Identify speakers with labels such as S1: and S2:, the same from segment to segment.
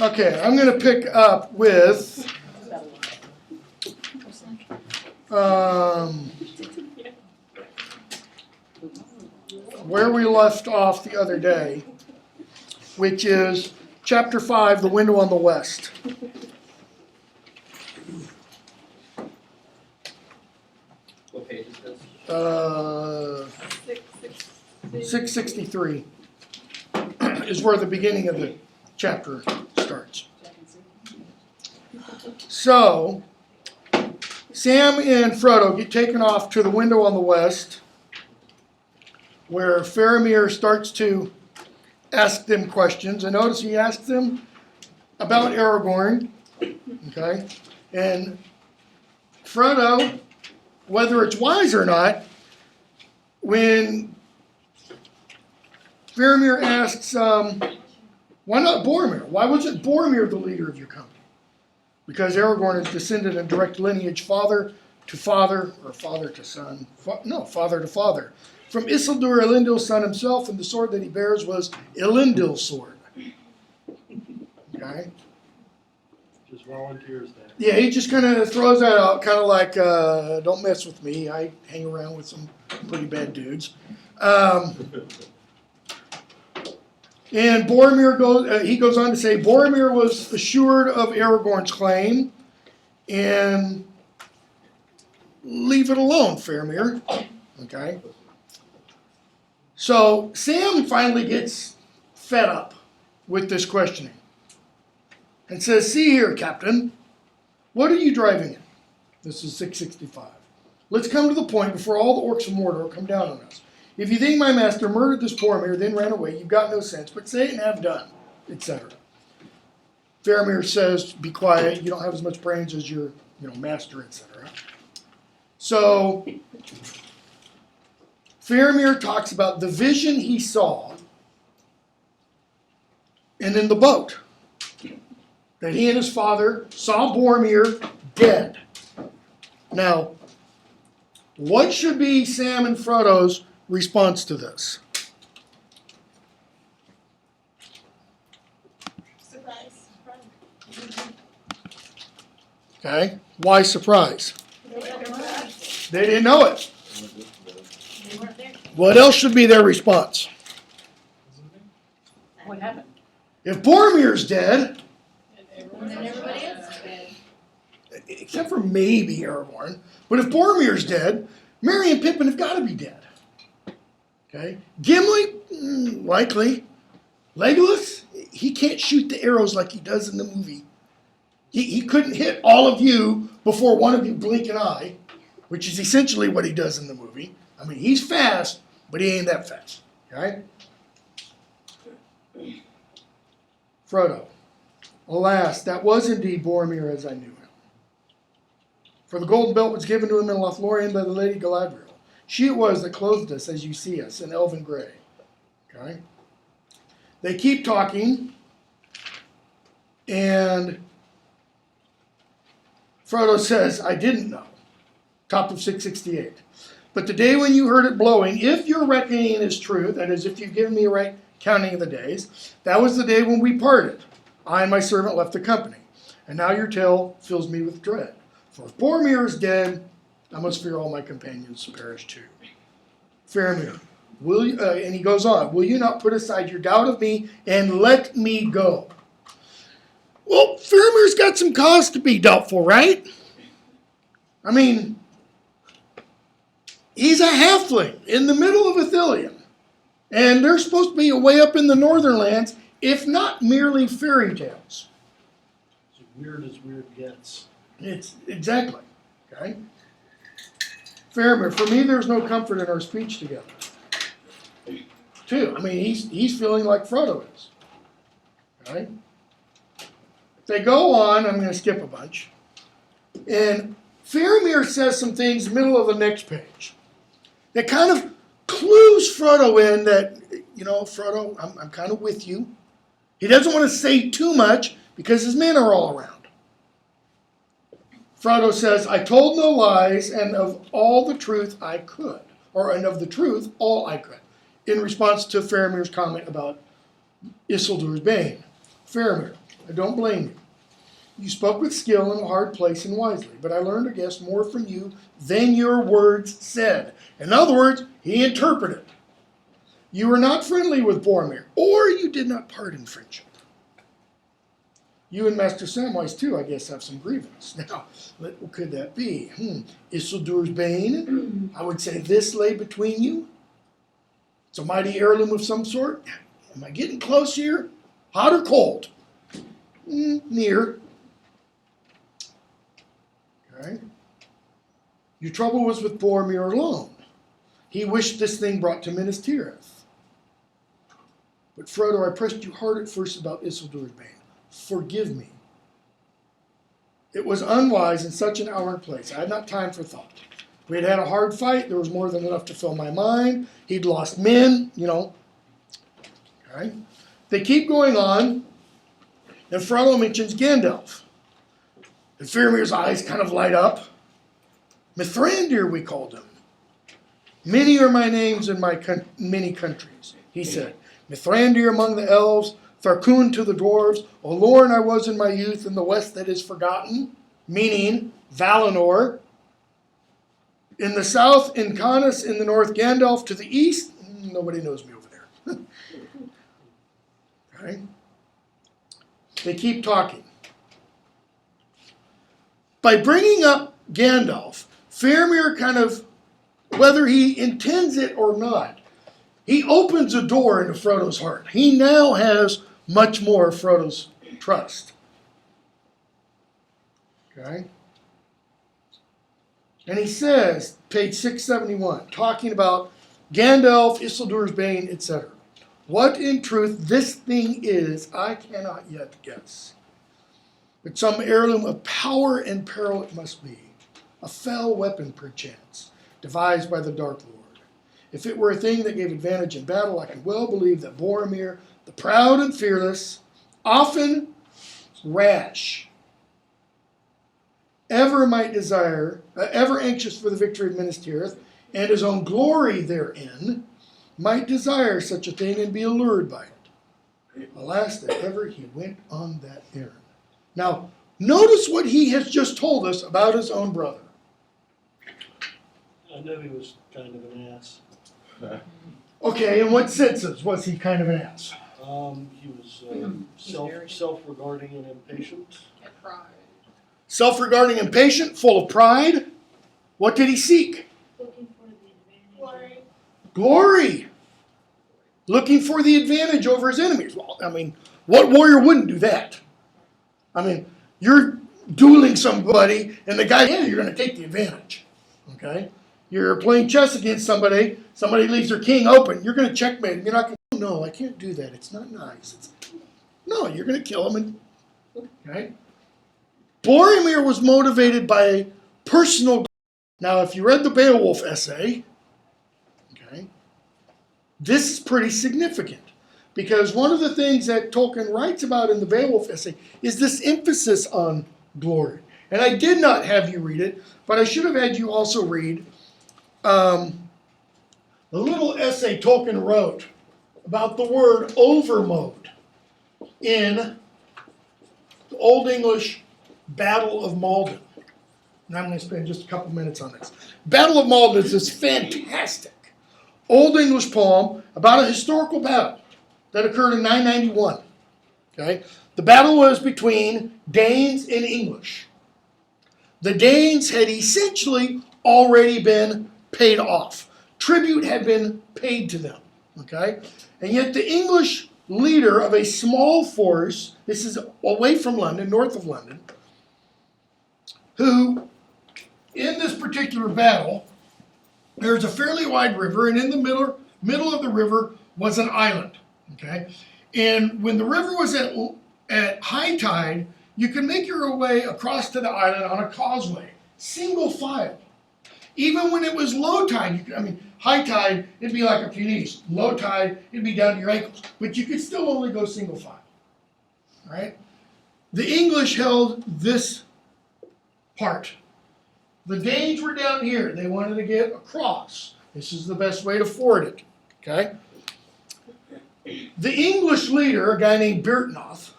S1: Okay, I'm going to pick up with where we left off the other day, which is chapter 5, The Window on the West.
S2: What page is this?
S1: 663 is where the beginning of the chapter starts. So, Sam and Frodo get taken off to the window on the west, where Faramir starts to ask them questions. And notice he asks them about Aragorn, okay? And Frodo, whether it's wise or not, when Faramir asks, why not Boromir? Why wasn't Boromir the leader of your company? Because Aragorn is descended in direct lineage, father to father, or father to son. Father to father. From Isildur, Elendil's son himself, and the sword that he bears was Elendil's sword. Okay?
S3: Just volunteers that.
S1: Yeah, he just kind of throws that out, kind of like, don't mess with me. I hang around with some pretty bad dudes. And Boromir goes on to say, Boromir was assured of Aragorn's claim, and leave it alone, Faramir. Okay? So Sam finally gets fed up with this questioning and says, see here, Captain, what are you driving at? This is 665. Let's come to the point before all the orcs of Mordor come down on us. If you think my master murdered this Boromir, then ran away, you've got no sense, but say it and have done, etc. Faramir says, be quiet, you don't have as much brains as your master, etc. So, Faramir talks about the vision he saw, and in the boat, that he and his father saw Boromir dead. Now, what should be Sam and Frodo's response to this?
S4: Surprise.
S1: Okay, why surprise? They didn't know it.
S4: They weren't there.
S1: What else should be their response?
S4: What happened?
S1: If Boromir's dead,
S4: And then everybody else is dead.
S1: except for maybe Aragorn, but if Boromir's dead, Merry and Pippin have got to be dead. Okay, Gimli, likely. Legolas, he can't shoot the arrows like he does in the movie. He couldn't hit all of you before one of you blink an eye, which is essentially what he does in the movie. I mean, he's fast, but he ain't that fast. Okay? Frodo, alas, that was indeed Boromir as I knew him. For the golden belt was given to him in Lothlorien by the Lady Galadriel. She it was that clothed us as you see us in elven gray. Okay? They keep talking, and Frodo says, I didn't know. Top of 668. But the day when you heard it blowing, if your reckoning is true, that is, if you've given me a right counting of the days, that was the day when we parted. I and my servant left the company. And now your tale fills me with dread. For if Boromir is dead, I must fear all my companions perish too. Faramir, will you, and he goes on, will you not put aside your doubt of me and let me go? Well, Faramir's got some cause to be doubtful, right? I mean, he's a halfling in the middle of Ithilien. And they're supposed to be way up in the northern lands, if not merely fairy tales.
S3: As weird as weird gets.
S1: It's exactly, okay? Faramir, for me, there's no comfort in our speech together. Two, I mean, he's feeling like Frodo is. Okay? They go on, I'm going to skip a bunch. And Faramir says some things in the middle of the next page that kind of clues Frodo in that, Frodo, I'm kind of with you. He doesn't want to say too much because his men are all around. Frodo says, I told no lies, and of all the truth I could. And of the truth, all I could. In response to Faramir's comment about Isildur's bane. Faramir, I don't blame you. You spoke with skill in a hard place and wisely, but I learned to guess more from you than your words said. In other words, he interpreted. You were not friendly with Boromir, or you did not part in friendship. You and Master Samwise, too, I guess, have some grievance. Now, what could that be? Isildur's Bane? I would say this lay between you. It's a mighty heirloom of some sort. Am I getting close here? Hot or cold? Near. Okay. Your trouble was with Boromir alone. He wished this thing brought to Minas Tirith. But Frodo, I pressed you hard at first about Isildur's Bane. Forgive me. It was unwise in such an hour and place. I had not time for thought. We had had a hard fight. There was more than enough to fill my mind. He'd lost men, Okay. They keep going on, and Frodo mentions Gandalf. And Faramir's eyes kind of light up. Mithrandir, we called him. Many are my names in my many countries, he said. Mithrandir among the elves, Tharkun to the dwarves, Olorn I was in my youth in the west that is forgotten, meaning Valinor. In the south, Incarnus, in the north, Gandalf to the east. Nobody knows me over there. Okay. They keep talking. By bringing up Gandalf, Faramir kind of, whether he intends it or not, he opens a door into Frodo's heart. He now has much more of Frodo's trust. Okay? And he says, page 671, talking about Gandalf, Isildur's Bane, etc. What in truth this thing is, I cannot yet guess. But some heirloom of power and peril it must be. A fell weapon, perchance, devised by the Dark Lord. If it were a thing that gave advantage in battle, I could well believe that Boromir, the proud and fearless, often rash, ever anxious for the victory of Minas Tirith, and his own glory therein, might desire such a thing and be allured by it. Alas, that ever he went on that errand. Now, notice what he has just told us about his own brother.
S3: I know he was kind of an ass.
S1: Okay, in what senses was he kind of an ass?
S3: He was self-regarding and impatient.
S4: And pride.
S1: Self-regarding, impatient, full of pride. What did he seek?
S4: Looking for the advantage.
S1: Glory. Looking for the advantage over his enemies. Well, I mean, what warrior wouldn't do that? I mean, you're dueling somebody, and the guy, you're going to take the advantage. Okay? You're playing chess against somebody leaves their king open, you're going to checkmate him. You're not going to, no, I can't do that. It's not nice. No, you're going to kill him. Okay? Boromir was motivated by personal. Now, if you read the Beowulf essay, okay, this is pretty significant. Because one of the things that Tolkien writes about in the Beowulf essay is this emphasis on glory. And I did not have you read it, but I should have had you also read the little essay Tolkien wrote about the word overmode in the Old English Battle of Maldon. And I'm going to spend just a couple minutes on this. Battle of Maldon is this fantastic Old English poem about a historical battle that occurred in 991. Okay? The battle was between Danes and English. The Danes had essentially already been paid off. Tribute had been paid to them. Okay? And yet the English leader of a small force, this is away from London, north of London, who, in this particular battle, there's a fairly wide river, and in the middle of the river was an island. Okay? And when the river was at high tide, you could make your way across to the island on a causeway, single file. Even when it was low tide, high tide, it'd be like a Punice. Low tide, it'd be down to your ankles. But you could still only go single file. All right? The English held this part. The Danes were down here. They wanted to get across. This is the best way to ford it. Okay? The English leader, a guy named Byrhtnoth,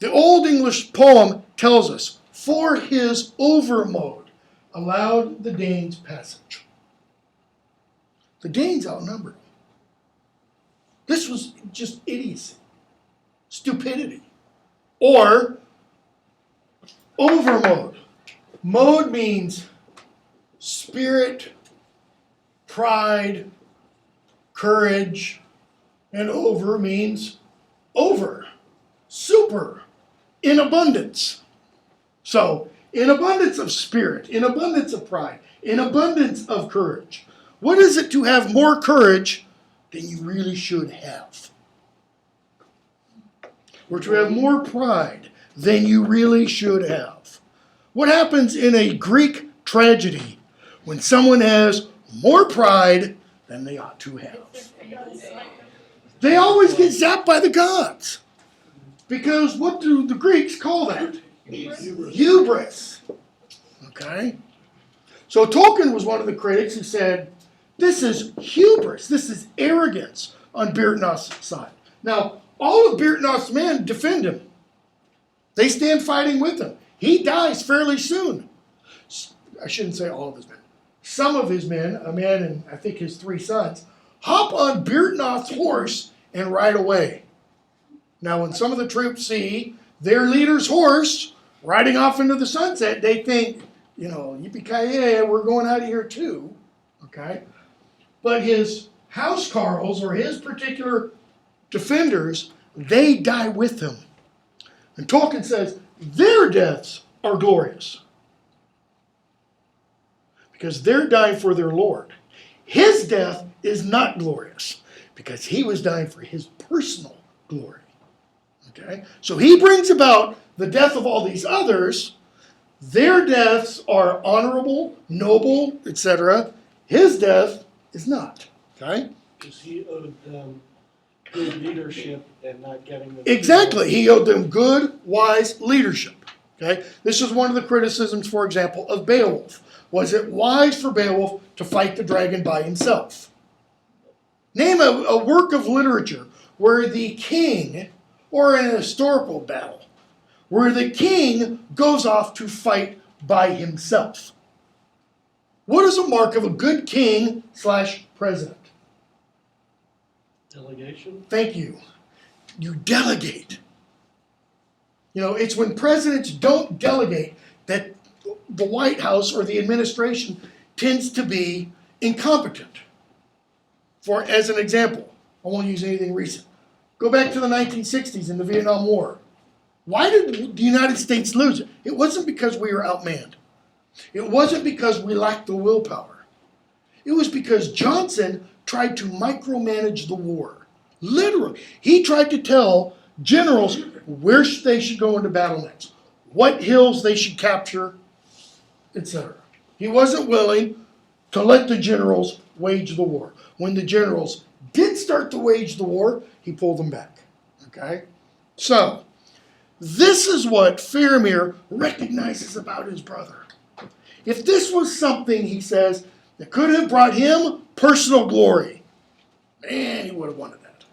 S1: The Old English poem tells us, for his overmode allowed the Danes passage. The Danes outnumbered them. This was just idiocy, stupidity, or overmode. Mode means spirit, pride, courage, and over means over, super, in abundance. So, in abundance of spirit, in abundance of pride, in abundance of courage. What is it to have more courage than you really should have? Or to have more pride than you really should have? What happens in a Greek tragedy when someone has more pride than they ought to have? They always get zapped by the gods. Because what do the Greeks call that? Hubris. Okay? So Tolkien was one of the critics who said, this is hubris, this is arrogance on Byrhtnoth's side. Now, all of Byrhtnoth's men defend him. They stand fighting with him. He dies fairly soon. I shouldn't say all of his men. Some of his men, a man and I think his 3 sons, hop on Byrhtnoth's horse and ride away. Now, when some of the troops see their leader's horse riding off into the sunset, they think, yippee-ki-yay, we're going out of here too. Okay? But his housecarls, or his particular defenders, they die with him. And Tolkien says, their deaths are glorious. Because they're dying for their Lord. His death is not glorious. Because he was dying for his personal glory. Okay? So he brings about the death of all these others. Their deaths are honorable, noble, etc. His death is not. Okay?
S3: Because he owed them good leadership and not getting them.
S1: Exactly. He owed them good, wise leadership. Okay? This is one of the criticisms, for example, of Beowulf. Was it wise for Beowulf to fight the dragon by himself? Name a work of literature where the king, or in a historical battle, where the king goes off to fight by himself. What is a mark of a good king/president?
S3: Delegation?
S1: Thank you. You delegate. It's when presidents don't delegate that the White House or the administration tends to be incompetent. As an example, I won't use anything recent. Go back to the 1960s in the Vietnam War. Why did the United States lose it? It wasn't because we were outmanned. It wasn't because we lacked the willpower. It was because Johnson tried to micromanage the war. Literally. He tried to tell generals where they should go into battle next, what hills they should capture, etc. He wasn't willing to let the generals wage the war. When the generals did start to wage the war, he pulled them back. Okay? So, this is what Faramir recognizes about his brother. If this was something, he says, that could have brought him personal glory, man, he would have wanted that.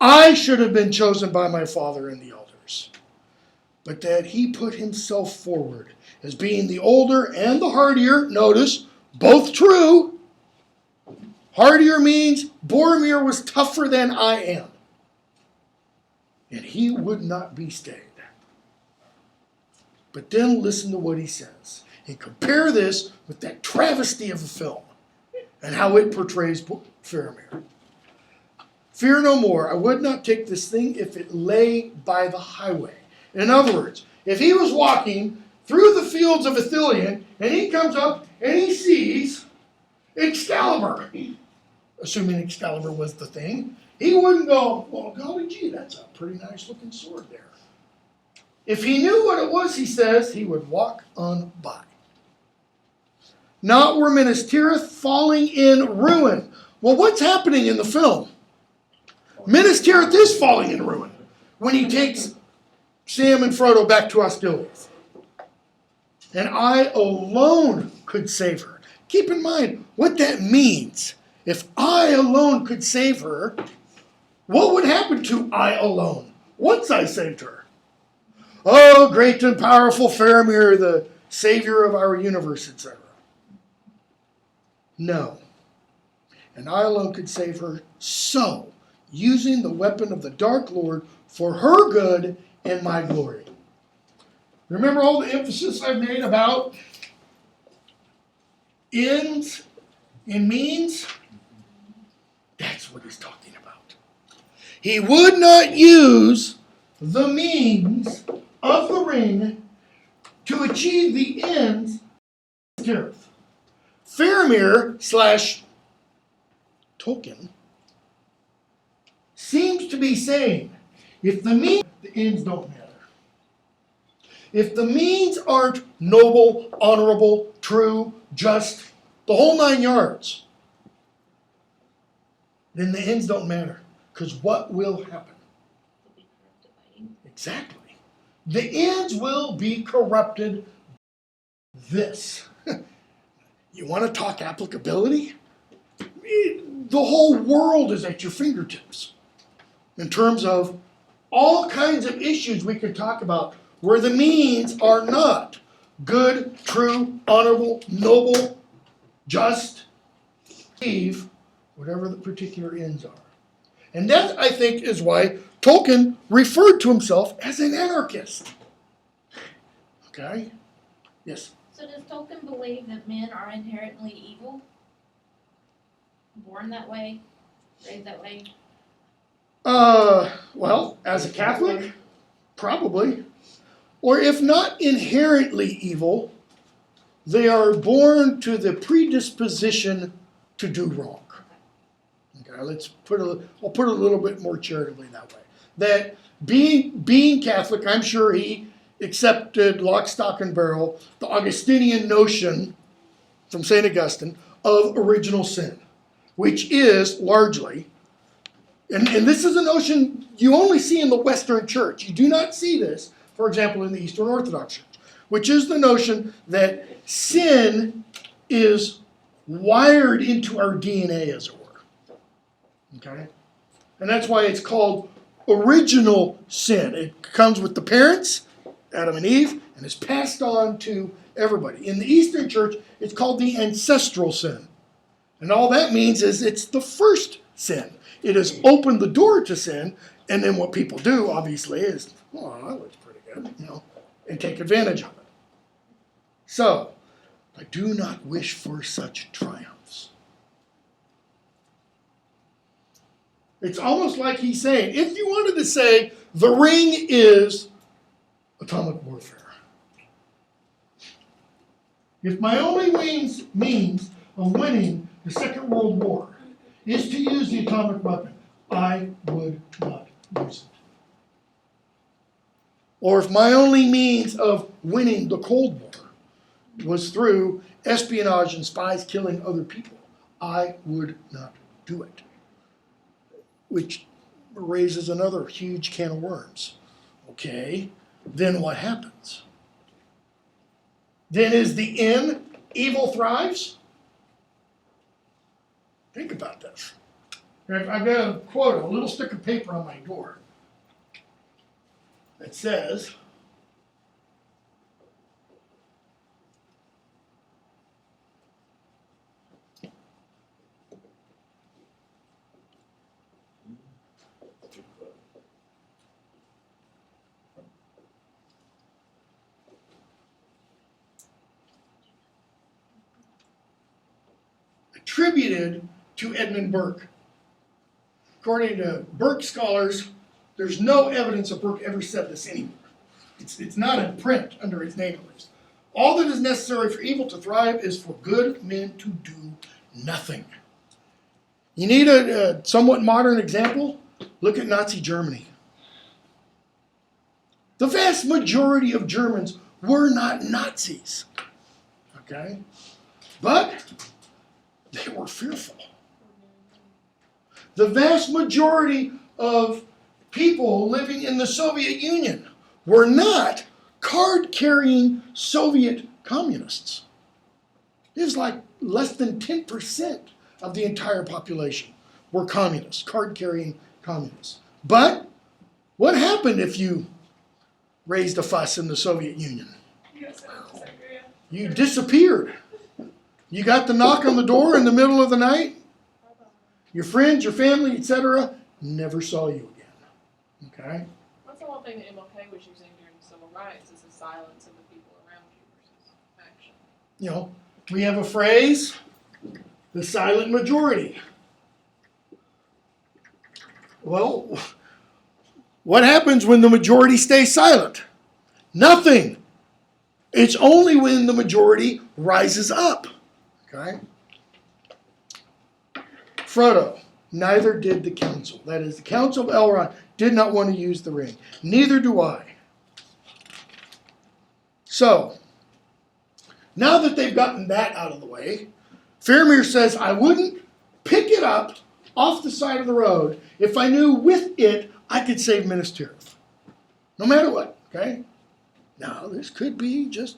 S1: I should have been chosen by my father and the elders, but that he put himself forward as being the older and the hardier, notice, both true. Hardier means Boromir was tougher than I am. And he would not be stayed. But then listen to what he says. And compare this with that travesty of a film. And how it portrays Faramir. Fear no more. I would not take this thing if it lay by the highway. In other words, if he was walking through the fields of Ithilien, and he comes up and he sees Excalibur, assuming Excalibur was the thing, he wouldn't go, well, golly gee, that's a pretty nice looking sword there. If he knew what it was, he says, he would walk on by. Not were Minas Tirith falling in ruin. Well, what's happening in the film? Minas Tirith is falling in ruin when he takes Sam and Frodo back to Osgiliath. And I alone could save her. Keep in mind what that means. If I alone could save her, what would happen to I alone? once I saved her. Oh, great and powerful Faramir, the savior of our universe, etc. No. And I alone could save her, so, using the weapon of the Dark Lord for her good and my glory. Remember all the emphasis I've made about ends and means? That's what he's talking about. He would not use the means of the ring to achieve the ends of Gareth. Faramir / Tolkien seems to be saying, if the means, the ends don't matter. If the means aren't noble, honorable, true, just, the whole 9 yards, then the ends don't matter. Because what will happen? Exactly. The ends will be corrupted. This. You want to talk applicability? The whole world is at your fingertips in terms of all kinds of issues we can talk about where the means are not good, true, honorable, noble, just, achieve whatever the particular ends are. And that, I think, is why Tolkien referred to himself as an anarchist. Okay? Yes?
S4: So does Tolkien believe that men are inherently evil? Born that way? Raised that way?
S1: Well, as a Catholic, probably. Or if not inherently evil, they are born to the predisposition to do wrong. Okay, I'll put it a little bit more charitably that way. That being Catholic, I'm sure he accepted lock, stock, and barrel the Augustinian notion from St. Augustine of original sin, which is largely, and this is a notion you only see in the Western Church. You do not see this, for example, in the Eastern Orthodox Church, which is the notion that sin is wired into our DNA, as it were. Okay? And that's why it's called original sin. It comes with the parents, Adam and Eve, and is passed on to everybody. In the Eastern Church, it's called the ancestral sin. And all that means is it's the first sin. It has opened the door to sin, and then what people do, obviously, is, oh, that looks pretty good, and take advantage of it. So, I do not wish for such triumphs. It's almost like he's saying, if you wanted to say, the ring is atomic warfare. If my only means of winning the Second World War is to use the atomic weapon, I would not use it. Or if my only means of winning the Cold War was through espionage and spies killing other people, I would not do it. Which raises another huge can of worms. Okay, then what happens? Then is the end evil thrives? Think about this. I've got a quote, a little stick of paper on my door that says, attributed to Edmund Burke. According to Burke scholars, there's no evidence of Burke ever said this anywhere. It's not in print under his name at least. All that is necessary for evil to thrive is for good men to do nothing. You need a somewhat modern example? Look at Nazi Germany. The vast majority of Germans were not Nazis. Okay? But they were fearful. The vast majority of people living in the Soviet Union were not card-carrying Soviet communists. It was like less than 10% of the entire population were communists, card-carrying communists. But What happened if you raised a fuss in the Soviet Union? You disappeared. You got the knock on the door in the middle of the night. Your friends, your family, etc., never saw you again. Okay?
S5: That's the one thing that MLK was using during the civil rights is the silence of the people around you versus action.
S1: You know, we have a phrase, the silent majority. Well, what happens when the majority stays silent? Nothing. It's only when the majority rises up. Okay? Frodo, neither did the council. That is, the council of Elrond did not want to use the ring. Neither do I. So, now that they've gotten that out of the way, Faramir says, I wouldn't pick it up off the side of the road if I knew with it I could save Minas Tirith. No matter what, okay? Now, this could be just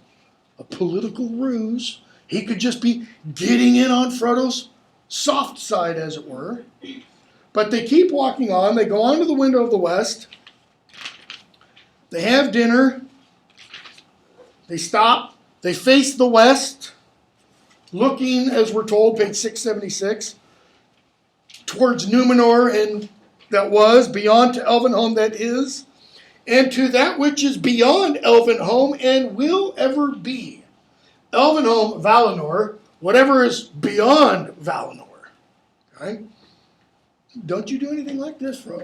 S1: a political ruse. He could just be getting in on Frodo's soft side, as it were. But they keep walking on. They go on to the window of the west. They have dinner. They stop. They face the west, looking, as we're told, page 676, towards Numenor, and that was, beyond to Elvenhome that is, and to that which is beyond Elvenhome and will ever be. Elvenhome, Valinor, whatever is beyond Valinor. Okay? Don't you do anything like this for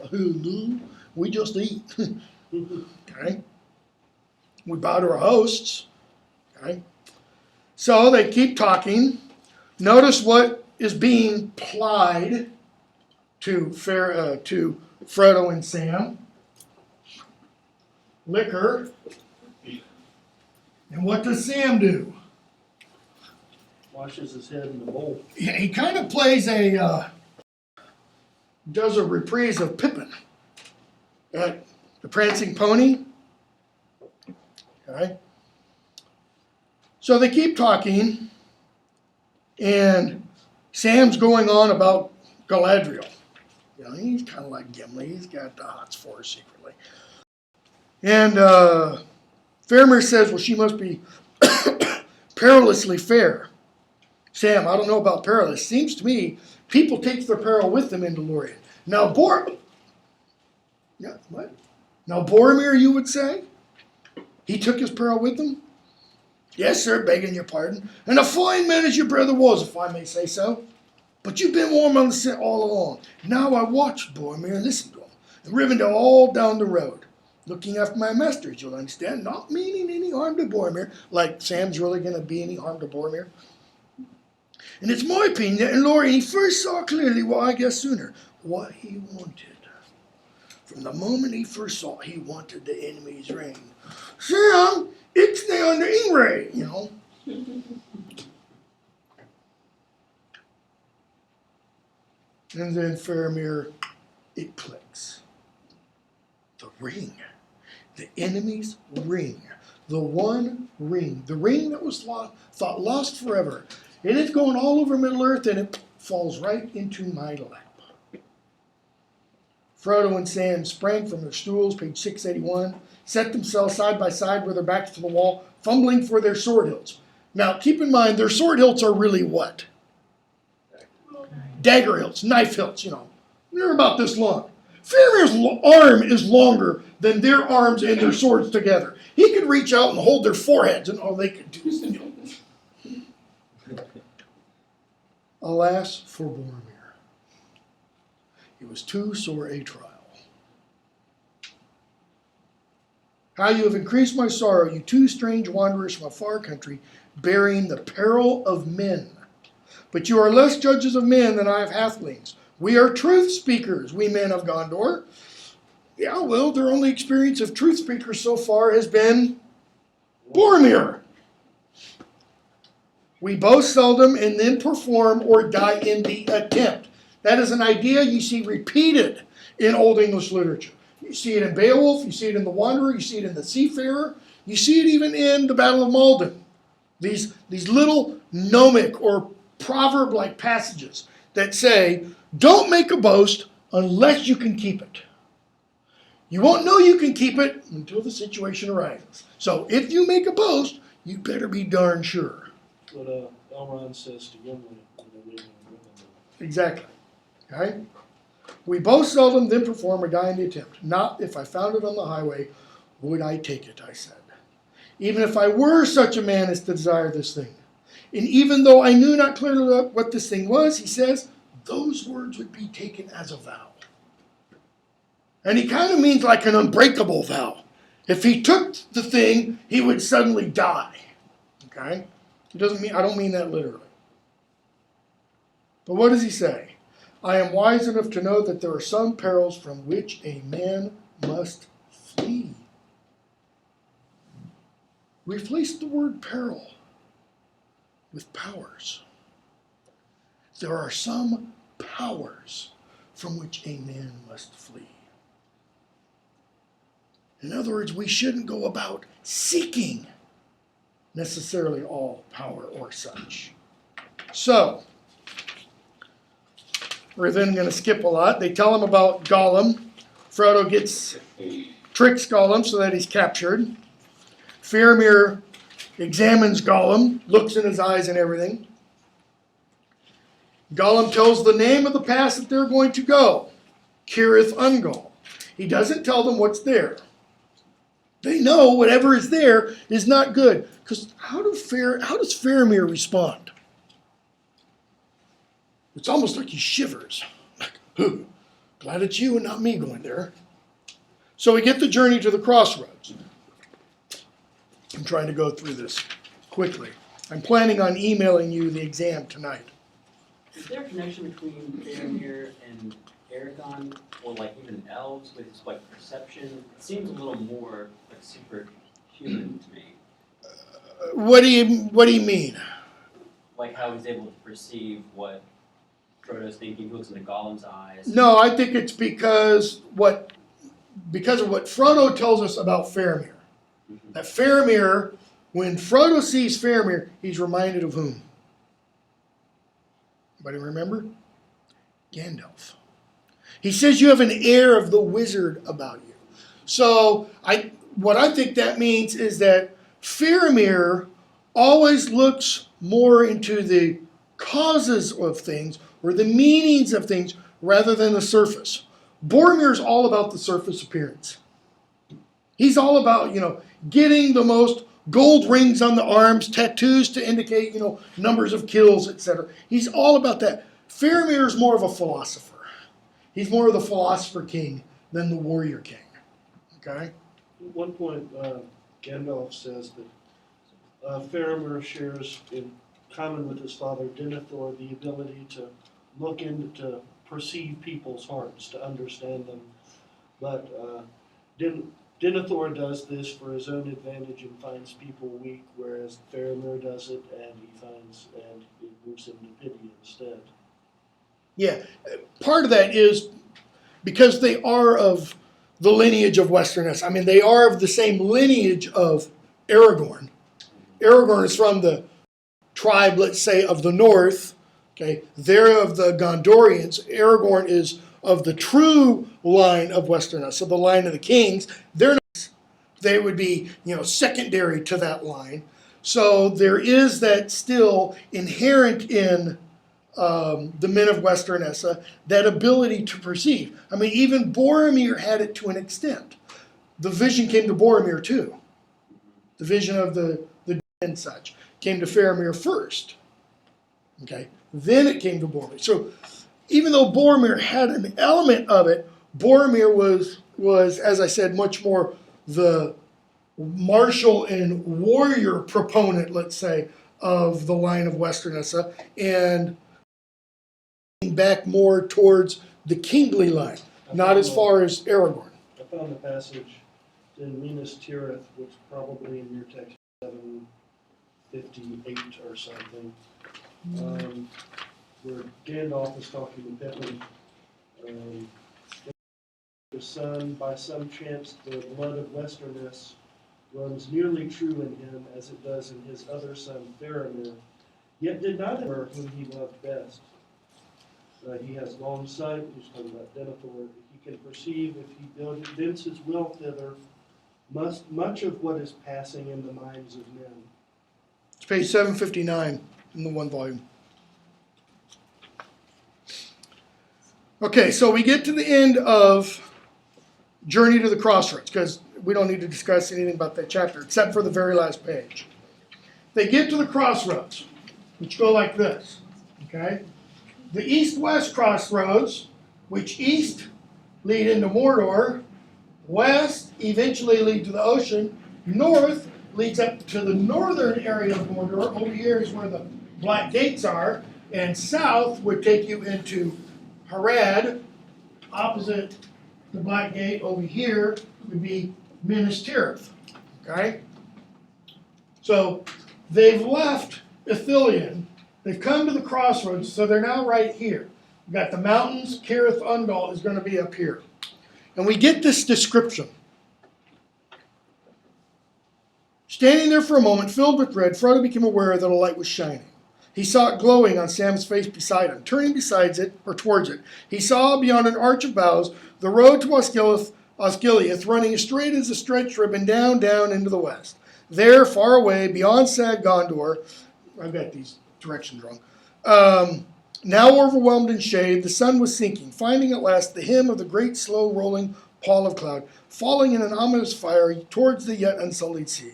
S1: we just eat. Okay? We bow to our hosts. Okay? So they keep talking. Notice what is being plied to Frodo and Sam. Liquor. And what does Sam do?
S3: Washes his head in the bowl.
S1: He kind of does a reprise of Pippin at the Prancing Pony. Okay. So they keep talking, and Sam's going on about Galadriel. You know, he's kind of like Gimli. He's got the hots for her secretly. And Faramir says, well, she must be perilously fair. Sam, I don't know about perilous. Seems to me people take their peril with them into Lorien. Now, Now, Boromir, you would say? He took his peril with him? Yes, sir, begging your pardon. And a fine man as your brother was, if I may say so. But you've been warm on the scent all along. Now I watched Boromir and listened to him, and Rivendell all down the road, looking after my masters, you'll understand, not meaning any harm to Boromir, like Sam's really going to be any harm to Boromir. And it's my opinion that in Lorien he first saw clearly, well, I guess sooner, what he wanted. From the moment he first saw, he wanted the enemy's ring. Sam, it's the under Ingray, you know. And then Faramir, it clicks. The ring. The enemy's ring. The one ring. The ring that was thought lost forever. And it's going all over Middle-earth, and it falls right into my lap. Frodo and Sam sprang from their stools, page 681, set themselves side by side with their backs to the wall, fumbling for their sword hilts. Now, keep in mind, their sword hilts are really what? Dagger hilts, knife hilts, you know. They're about this long. Faramir's arm is longer than their arms and their swords together. He could reach out and hold their foreheads, and all they could do is, you know. Alas for Boromir. It was too sore a trial. How you have increased my sorrow, you two strange wanderers from a far country, bearing the peril of men. But you are less judges of men than I of halflings. We are truth speakers, we men of Gondor. Yeah, well, their only experience of truth speakers so far has been Boromir. We boast seldom and then perform or die in the attempt. That is an idea you see repeated in Old English literature. You see it in Beowulf, you see it in The Wanderer, you see it in The Seafarer, you see it even in the Battle of Maldon. These little gnomic or proverb-like passages that say, don't make a boast unless you can keep it. You won't know you can keep it until the situation arises. So if you make a boast, you better be darn sure.
S3: What Elrond says to Gimli when they're leaving Rivendell.
S1: Exactly. Okay? We both seldom then perform or die in the attempt. Not if I found it on the highway, would I take it, I said. Even if I were such a man as to desire this thing. And even though I knew not clearly what this thing was, he says, those words would be taken as a vow. And he kind of means like an unbreakable vow. If he took the thing, he would suddenly die. Okay? He doesn't mean, I don't mean that literally. But what does he say? I am wise enough to know that there are some perils from which a man must flee. Replace the word peril with powers. There are some powers from which a man must flee. In other words, we shouldn't go about seeking necessarily all power or such. So, we're then going to skip a lot. They tell him about Gollum. Frodo tricks Gollum so that he's captured. Faramir examines Gollum, looks in his eyes and everything. Gollum tells the name of the pass that they're going to go, Cirith Ungol. He doesn't tell them what's there. They know whatever is there is not good. Because how does Faramir respond? It's almost like he shivers. Like, glad it's you and not me going there. So we get the journey to the crossroads. I'm trying to go through this quickly. I'm planning on emailing you the exam tonight.
S6: Is there a connection between Faramir and Aragorn, or like even elves with like perception? It seems a little more like superhuman to me.
S1: What do you mean?
S6: Like how he's able to perceive what Frodo's thinking. He looks into Gollum's eyes.
S1: No, I think it's because of what Frodo tells us about Faramir.
S6: Mm-hmm.
S1: That Faramir, when Frodo sees Faramir, he's reminded of whom? Anybody remember? Gandalf. He says you have an air of the wizard about you. So what I think that means is that Faramir always looks more into the causes of things or the meanings of things rather than the surface. Boromir's all about the surface appearance. He's all about, getting the most gold rings on the arms, tattoos to indicate, numbers of kills, etc. He's all about that. Faramir is more of a philosopher. He's more of the philosopher king than the warrior king. Okay?
S3: At one point, Gandalf says that Faramir shares in common with his father Denethor the ability to look into, to perceive people's hearts, to understand them. But Denethor does this for his own advantage and finds people weak, whereas Faramir does it and it moves him to pity instead.
S1: Yeah, part of that is because they are of the lineage of Westerness. I mean, they are of the same lineage of Aragorn. Aragorn is from the tribe, let's say, of the north. Okay, they're of the Gondorians. Aragorn is of the true line of Westerness, so the line of the kings. They would be, secondary to that line. So there is that still inherent in the men of Westernessa, that ability to perceive. I mean, even Boromir had it to an extent. The vision came to Boromir too. The vision of the and such came to Faramir first. Okay, then it came to Boromir. So even though Boromir had an element of it, Boromir was, as I said, much more the martial and warrior proponent, let's say, of the line of Westernessa, and back more towards the kingly line, not as far as Aragorn.
S3: I found a passage in Minas Tirith, which probably in your text 758 or something, where Gandalf is talking to Pippin. The son, by some chance, the blood of Westerness runs nearly true in him as it does in his other son Faramir, yet did not ever whom he loved best. He has long sight, he's talking about Denethor, he can perceive if he evince his will thither, much of what is passing in the minds of men.
S1: It's page 759 in the one volume. Okay, so we get to the end of Journey to the Crossroads, because we don't need to discuss anything about that chapter, except for the very last page. They get to the crossroads, which go like this, okay? The east-west crossroads, which east lead into Mordor, west eventually lead to the ocean, north leads up to the northern area of Mordor. Over here is where the Black Gates are, and south would take you into Harad. Opposite the Black Gate over here would be Minas Tirith. Okay? So they've left Ithilien. They've come to the crossroads, so they're now right here. We've got the mountains. Cirith Ungol is going to be up here. And we get this description. Standing there for a moment, filled with dread, Frodo became aware that a light was shining. He saw it glowing on Sam's face beside him. Turning towards it, he saw beyond an arch of boughs the road to Osgiliath running as straight as a stretched ribbon down into the west. There, far away, beyond Sag Gondor, I've got these directions wrong, now overwhelmed in shade, the sun was sinking, finding at last the hem of the great slow rolling pall of cloud, falling in an ominous fire towards the yet unsullied sea.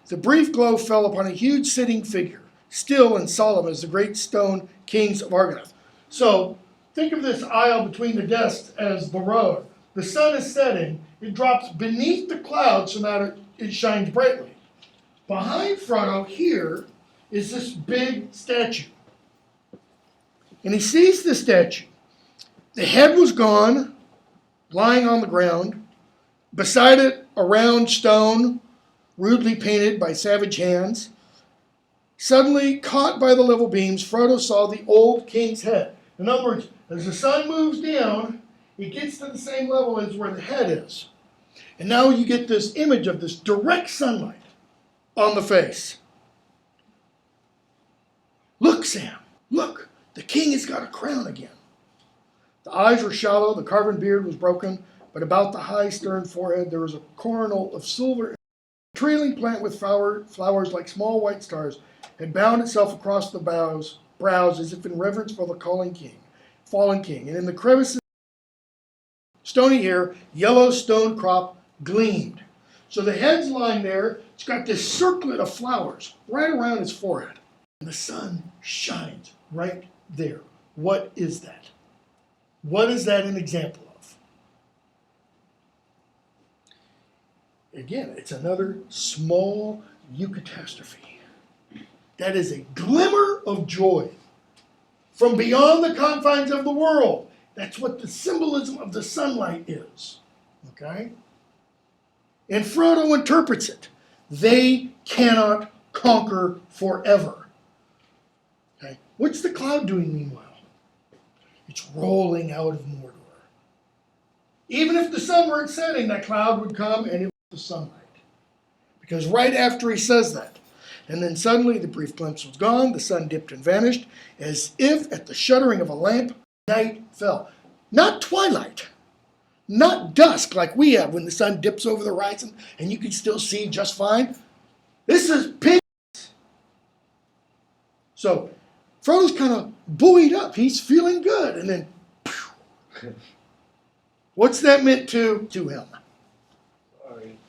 S1: The brief glow fell upon a huge sitting figure, still and solemn as the great stone kings of Argonath. So think of this aisle between the desks as the road. The sun is setting. It drops beneath the clouds so that it shines brightly. Behind Frodo here is this big statue. And he sees the statue. The head was gone, lying on the ground. Beside it, a round stone, rudely painted by savage hands. Suddenly, caught by the level beams, Frodo saw the old king's head. In other words, as the sun moves down, it gets to the same level as where the head is. And now you get this image of this direct sunlight on the face. Look, Sam, look, the king has got a crown again. The eyes were shallow, the carven beard was broken, but about the high stern forehead there was a coronal of silver. A trailing plant with flowers like small white stars had bound itself across the brows as if in reverence for the fallen king. And in the crevices, stony hair, yellow stone crop gleamed. So the head's lying there. It's got this circlet of flowers right around its forehead. And the sun shines right there. What is that? What is that an example of? Again, it's another small eucatastrophe. That is a glimmer of joy from beyond the confines of the world. That's what the symbolism of the sunlight is. Okay? And Frodo interprets it. They cannot conquer forever. Okay? What's the cloud doing meanwhile? It's rolling out of Mordor. Even if the sun weren't setting, that cloud would come and it was the sunlight. Because right after he says that, and then suddenly the brief glimpse was gone, the sun dipped and vanished, as if at the shuddering of a lamp, night fell. Not twilight, not dusk like we have when the sun dips over the horizon and you can still see just fine. This is pitch. So Frodo's kind of buoyed up. He's feeling good. And then, phew. What's that meant to him?
S3: Sorry.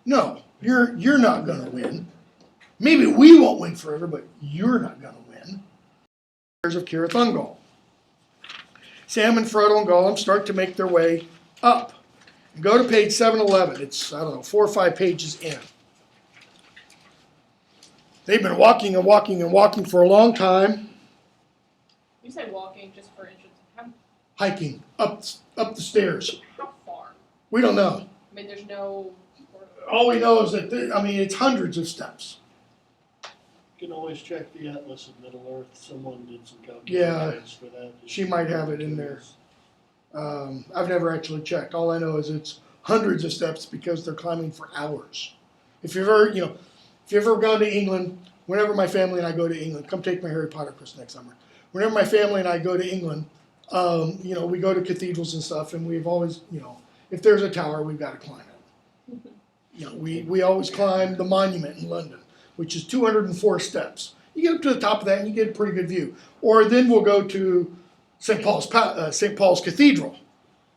S1: No, you're not going to win. Maybe we won't win forever, but you're not going to win. Of Cirith Ungol. Sam and Frodo and Gollum start to make their way up. Go to page 711. It's, 4 or 5 pages in. They've been walking and walking and walking for a long time.
S5: You say walking just for instance. How
S1: Hiking up the stairs.
S5: far?
S1: We don't know.
S5: I mean, there's no.
S1: All we know is that, it's hundreds of steps.
S3: You can always check the Atlas of Middle Earth. Someone did some
S1: Yeah,
S3: calculations for that.
S1: she might have it in there. I've never actually checked. All I know is it's hundreds of steps because they're climbing for hours. If you've ever gone to England, whenever my family and I go to England, come take my Harry Potter quiz next summer. Whenever my family and I go to England, We go to cathedrals and stuff, and we've always, if there's a tower, we've got to climb it. We always climb the monument in London, which is 204 steps. You get up to the top of that, and you get a pretty good view. Or then we'll go to St. Paul's Cathedral,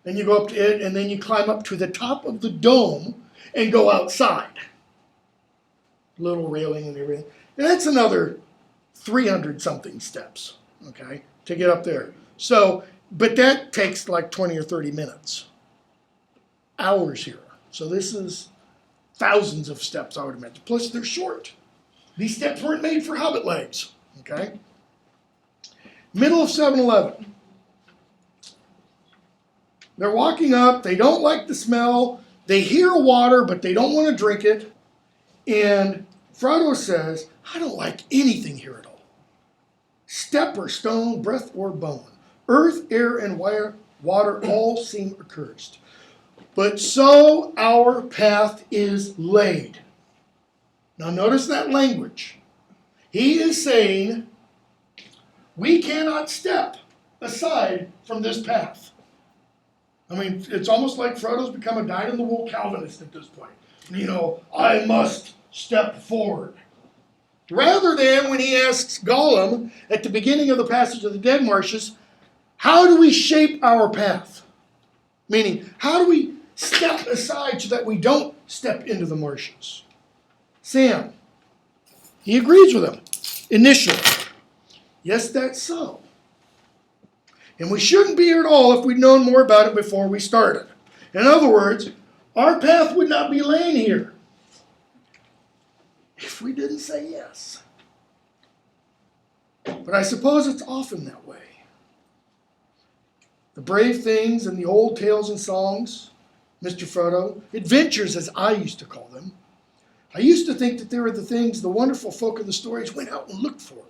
S1: and you go up to it, and then you climb up to the top of the dome and go outside. Little railing and everything. And that's another 300 something steps, okay, to get up there. So, but that takes like 20 or 30 minutes. Hours here. So this is thousands of steps, I would imagine. Plus they're short. These steps weren't made for hobbit legs, okay? Middle of 7-Eleven. They're walking up, they don't like the smell, they hear water, but they don't want to drink it. And Frodo says, I don't like anything here at all. Step or stone, breath or bone. Earth, air, and water all seem accursed. But so our path is laid. Now notice that language. He is saying, we cannot step aside from this path. I mean, it's almost like Frodo's become a dyed-in-the-wool Calvinist at this point. I must step forward. Rather than when he asks Gollum at the beginning of the passage of the Dead Marshes, how do we shape our path? Meaning, how do we step aside so that we don't step into the marshes? Sam, he agrees with him initially. Yes, that's so. And we shouldn't be here at all if we'd known more about it before we started. In other words, our path would not be laying here if we didn't say yes. But I suppose it's often that way. The brave things in the old tales and songs, Mr. Frodo, adventures as I used to call them, I used to think that they were the things the wonderful folk of the stories went out and looked for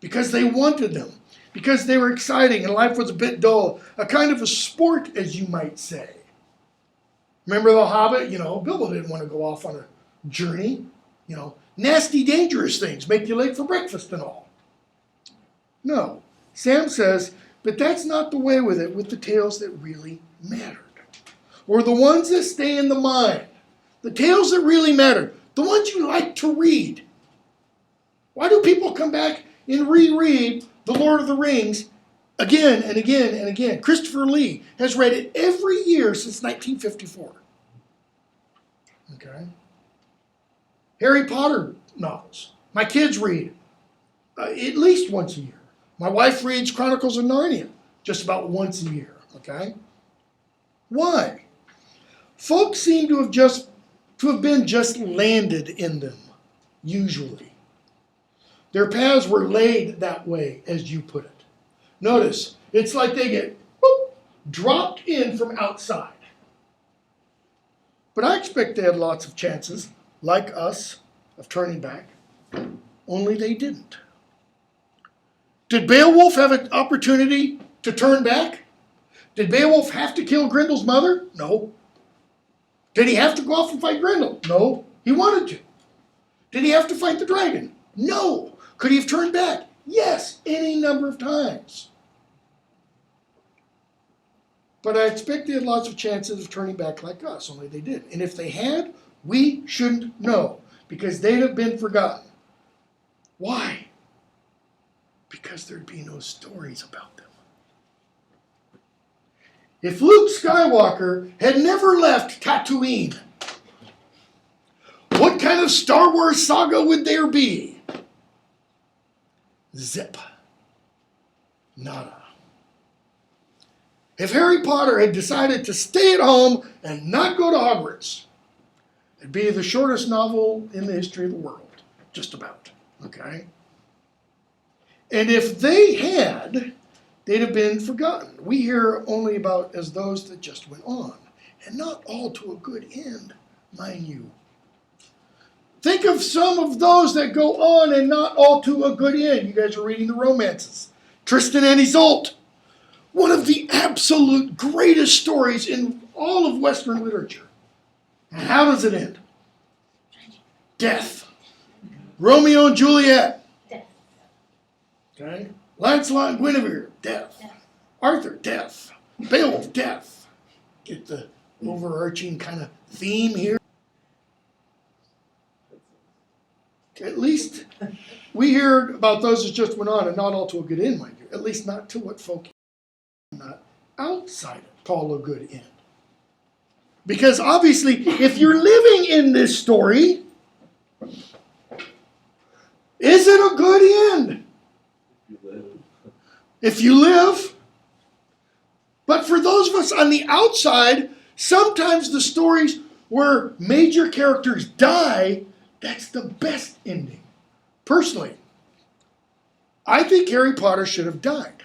S1: because they wanted them, because they were exciting and life was a bit dull, a kind of a sport, as you might say. Remember the Hobbit? Bilbo didn't want to go off on a journey. Nasty, dangerous things make you late for breakfast and all. No, Sam says, but that's not the way with it with the tales that really mattered. Or the ones that stay in the mind. The tales that really matter. The ones you like to read. Why do people come back and reread The Lord of the Rings again and again and again? Christopher Lee has read it every year since 1954. Okay? Harry Potter novels. My kids read at least once a year. My wife reads Chronicles of Narnia just about once a year. Okay? Why? Folks seem to have been just landed in them, usually. Their paths were laid that way, as you put it. Notice, it's like they get dropped in from outside. But I expect they had lots of chances, like us, of turning back. Only they didn't. Did Beowulf have an opportunity to turn back? Did Beowulf have to kill Grendel's mother? No. Did he have to go off and fight Grendel? No. He wanted to. Did he have to fight the dragon? No. Could he have turned back? Yes, any number of times. But I expect they had lots of chances of turning back like us, only they didn't. And if they had, we shouldn't know, because they'd have been forgotten. Why? Because there'd be no stories about them. If Luke Skywalker had never left Tatooine, what kind of Star Wars saga would there be? Zip. Nada. If Harry Potter had decided to stay at home and not go to Hogwarts, it'd be the shortest novel in the history of the world. Just about. Okay? And if they had, they'd have been forgotten. We hear only about as those that just went on, and not all to a good end, mind you. Think of some of those that go on and not all to a good end. You guys are reading the romances. Tristan and Isolde, one of the absolute greatest stories in all of Western literature. And how does it end? Death. Romeo and Juliet.
S4: Death.
S1: Okay? Lancelot and Guinevere. Death.
S4: Death.
S1: Arthur, death. Beowulf, death. Get the overarching kind of theme here. At least we hear about those that just went on, and not all to a good end, mind you. At least not to what folk not outside it call a good end. Because obviously, if you're living in this story, is it a good end? If you live. But for those of us on the outside, sometimes the stories where major characters die, that's the best ending. Personally, I think Harry Potter should have died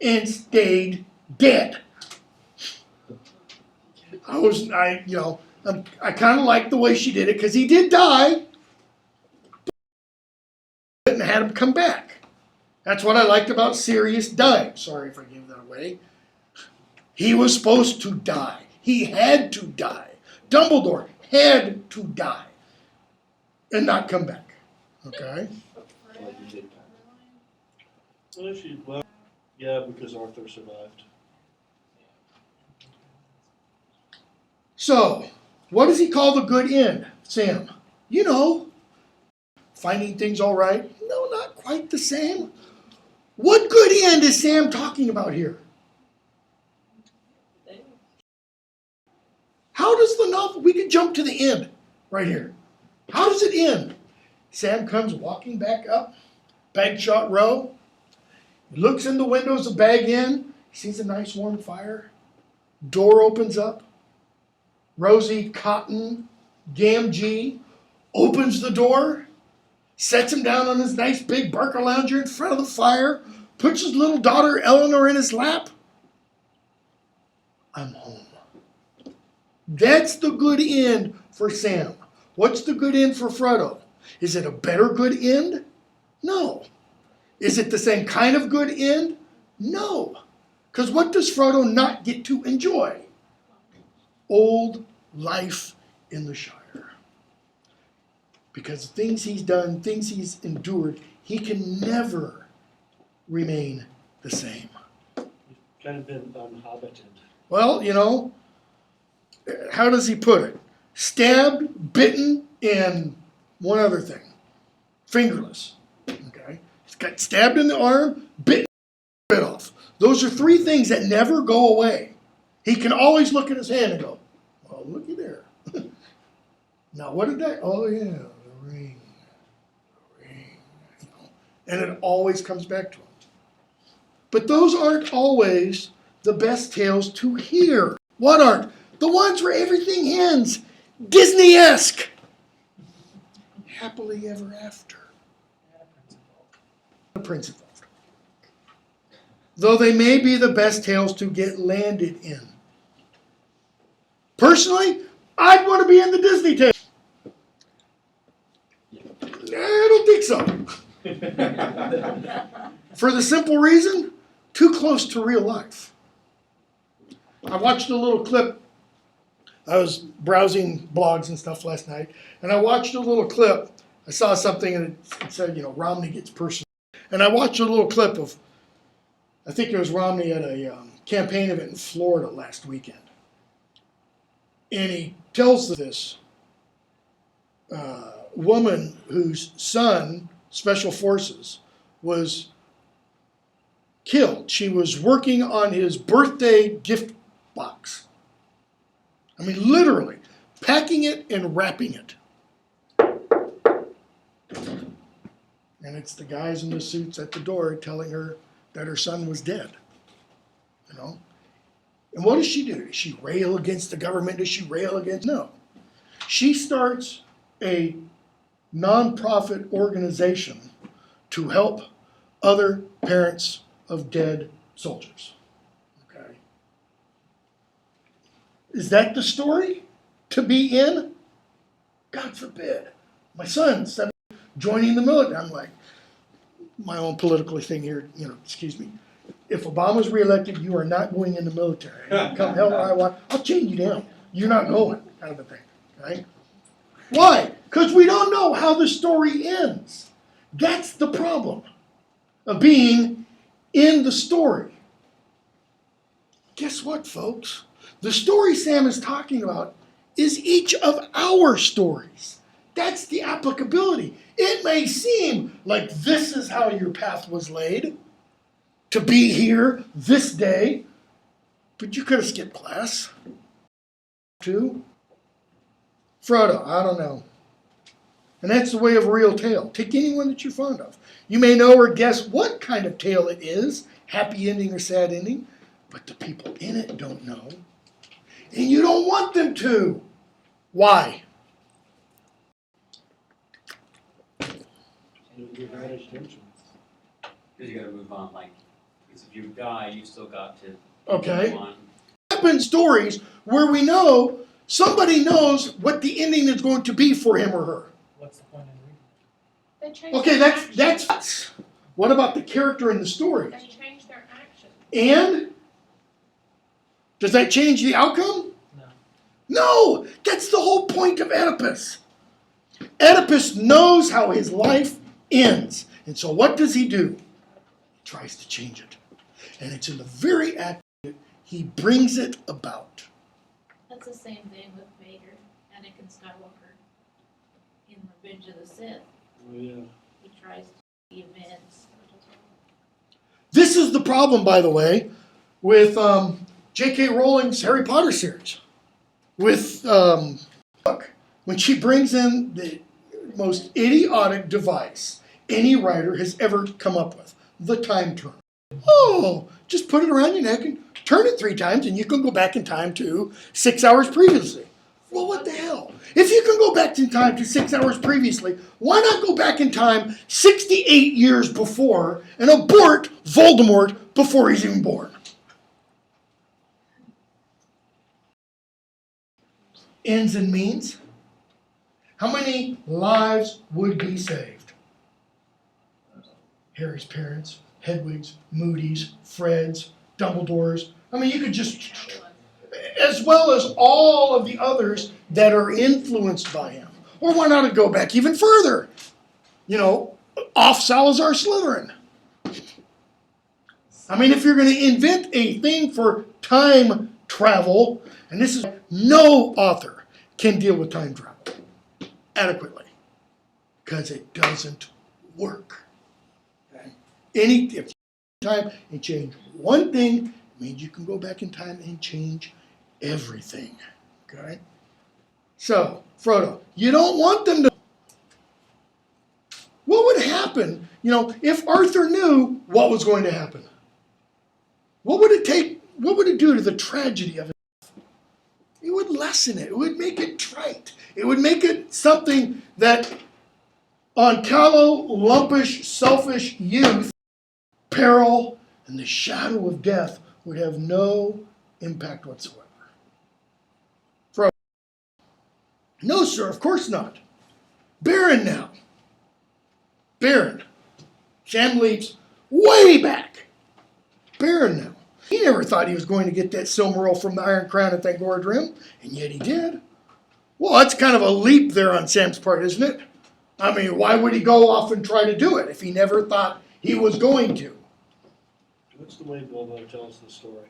S1: and stayed dead. I kind of like the way she did it because he did die and had him come back. That's what I liked about Sirius dying. Sorry if I gave that away. He was supposed to die. He had to die. Dumbledore had to die and not come back. Okay?
S3: Well, yeah, because Arthur survived.
S1: So, what does he call the good end, Sam? You know, finding things all right? No, not quite the same. What good end is Sam talking about here? How does the novel, we can jump to the end right here. How does it end? Sam comes walking back up Bagshot Row. He looks in the windows of Bag Inn. He sees a nice warm fire. Door opens up. Rosie Cotton Gamgee opens the door, sets him down on his nice big Barker lounger in front of the fire, puts his little daughter Eleanor in his lap. I'm home. That's the good end for Sam. What's the good end for Frodo? Is it a better good end? No. Is it the same kind of good end? No. Because what does Frodo not get to enjoy? Old life in the Shire. Because things he's done, things he's endured, he can never remain the same.
S3: Kind of been unhobbited.
S1: Well, how does he put it? Stabbed, bitten, and one other thing. Fingerless. Okay? He's got stabbed in the arm, bit off. Those are three things that never go away. He can always look at his hand and go, oh, looky there. Now, what did that? Oh, yeah, the ring. The ring. And it always comes back to him. But those aren't always the best tales to hear. What aren't? The ones where everything ends Disney-esque. Happily ever after. A prince involved. Though they may be the best tales to get landed in. Personally, I'd want to be in the Disney tale. I don't think so. For the simple reason, too close to real life. I watched a little clip. I was browsing blogs and stuff last night, and I watched a little clip. I saw something and it said, Romney gets personal. And I watched a little clip of, I think it was Romney at a campaign event in Florida last weekend. And he tells this woman whose son, Special Forces, was killed. She was working on his birthday gift box. I mean, literally, packing it and wrapping it. And it's the guys in the suits at the door telling her that her son was dead. And what does she do? Does she rail against the government? Does she rail against? No. She starts a nonprofit organization to help other parents of dead soldiers. Okay. Is that the story to be in? God forbid. My son said joining the military. I'm like, my own political thing here, excuse me. If Obama's reelected, you are not going in the military. Come hell or high water, I'll chain you down. You're not going, kind of a thing. Right? Why? Because we don't know how the story ends. That's the problem of being in the story. Guess what, folks? The story Sam is talking about is each of our stories. That's the applicability. It may seem like this is how your path was laid, to be here this day, but you could have skipped class. Too. Frodo, I don't know. And that's the way of a real tale. Take anyone that you're fond of. You may know or guess what kind of tale it is, happy ending or sad ending, but the people in it don't know. And you don't want them to. Why?
S3: Your bad attention.
S6: Because you gotta move on, like, because if you die, you still got to
S1: Okay.
S6: move on.
S1: Happen stories where we know somebody knows what the ending is going to be for him or her.
S7: What's the point in reading?
S5: They changed
S1: Okay,
S5: their
S1: that's
S5: actions.
S1: what about the character in the story?
S5: They changed their actions.
S1: And does that change the outcome?
S7: No.
S1: No, that's the whole point of Oedipus. Oedipus knows how his life ends. And so what does he do? He tries to change it. And it's in the very act that he brings it about.
S4: That's the same thing with Vader, Anakin Skywalker, in Revenge of the Sith.
S3: Oh, yeah.
S4: He tries to the events.
S1: This is the problem, by the way, with J.K. Rowling's Harry Potter series. With book, when she brings in the most idiotic device any writer has ever come up with, the time turner. Oh, just put it around your neck and turn it 3 times and you can go back in time to 6 hours previously. Well, what the hell? If you can go back in time to 6 hours previously, why not go back in time 68 years before and abort Voldemort before he's even born? Ends and means. How many lives would be saved? Harry's parents, Hedwig's, Moody's, Fred's, Dumbledore's. I mean, you could just, as well as all of the others that are influenced by him. Or why not go back even further? You know, off Salazar Slytherin. I mean, if you're going to invent a thing for time travel, and this is, no author can deal with time travel adequately because it doesn't work. Okay? If you time and change one thing, it means you can go back in time and change everything. Okay? So, Frodo, you don't want them to. What would happen, if Arthur knew what was going to happen? What would it take? What would it do to the tragedy of it? It would lessen it. It would make it trite. It would make it something that on callow, lumpish, selfish youth, peril, and the shadow of death would have no impact whatsoever. No, sir, of course not. Baron now. Baron. Sam leaps way back. Baron now. He never thought he was going to get that Silmaril from the Iron Crown at Thangorodrim, Rim, and yet he did. Well, that's kind of a leap there on Sam's part, isn't it? I mean, why would he go off and try to do it if he never thought he was going to?
S3: That's the way Bilbo tells the story.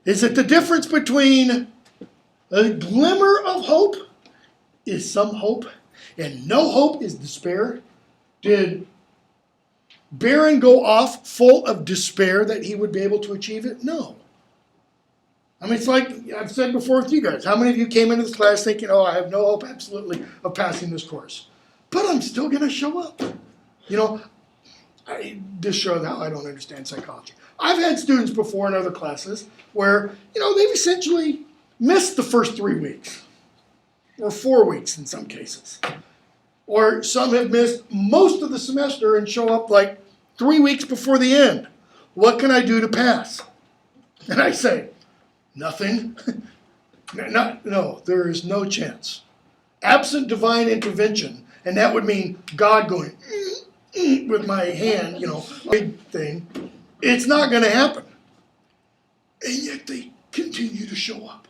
S1: Is it the difference between a glimmer of hope is some hope and no hope is despair? Did Baron go off full of despair that he would be able to achieve it? No. I mean, it's like I've said before with you guys. How many of you came into this class thinking, I have no hope absolutely of passing this course, but I'm still going to show up? This shows how I don't understand psychology. I've had students before in other classes where, they've essentially missed the first 3 weeks or 4 weeks in some cases. Or some have missed most of the semester and show up like 3 weeks before the end. What can I do to pass? And I say, nothing. No, there is no chance. Absent divine intervention, and that would mean God going with my hand, big thing, it's not going to happen. And yet they continue to show up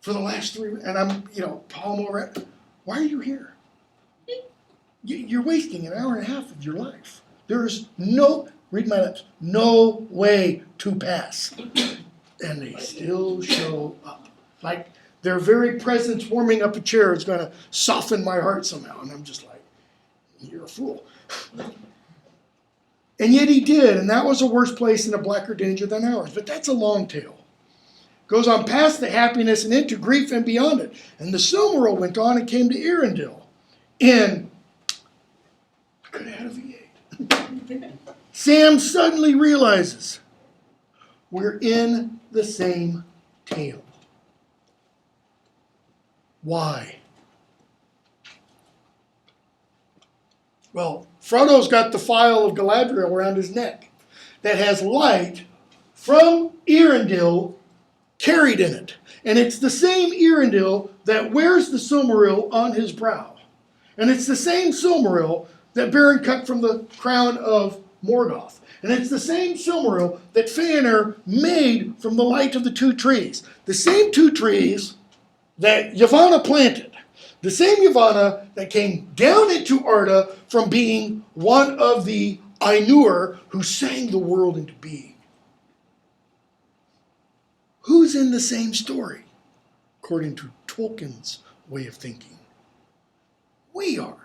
S1: for the last 3 weeks. And I'm, Paul Moret, why are you here? You're wasting an hour and a half of your life. There is no read my lips, no way to pass. And they still show up. Like their very presence warming up a chair is going to soften my heart somehow. And I'm just like, you're a fool. And yet he did, and that was a worse place and a blacker danger than ours. But that's a long tale. Goes on past the happiness and into grief and beyond it. And the Silmaril went on and came to Eärendil. And I could have had a V8. Sam suddenly realizes we're in the same tale. Why? Well, Frodo's got the phial of Galadriel around his neck that has light from Eärendil carried in it. And it's the same Eärendil that wears the Silmaril on his brow. And it's the same Silmaril that Beren cut from the crown of Morgoth. And it's the same Silmaril that Fëanor made from the light of the two trees. The same two trees that Yavanna planted. The same Yavanna that came down into Arda from being one of the Ainur who sang the world into being. Who's in the same story? According to Tolkien's way of thinking. We are.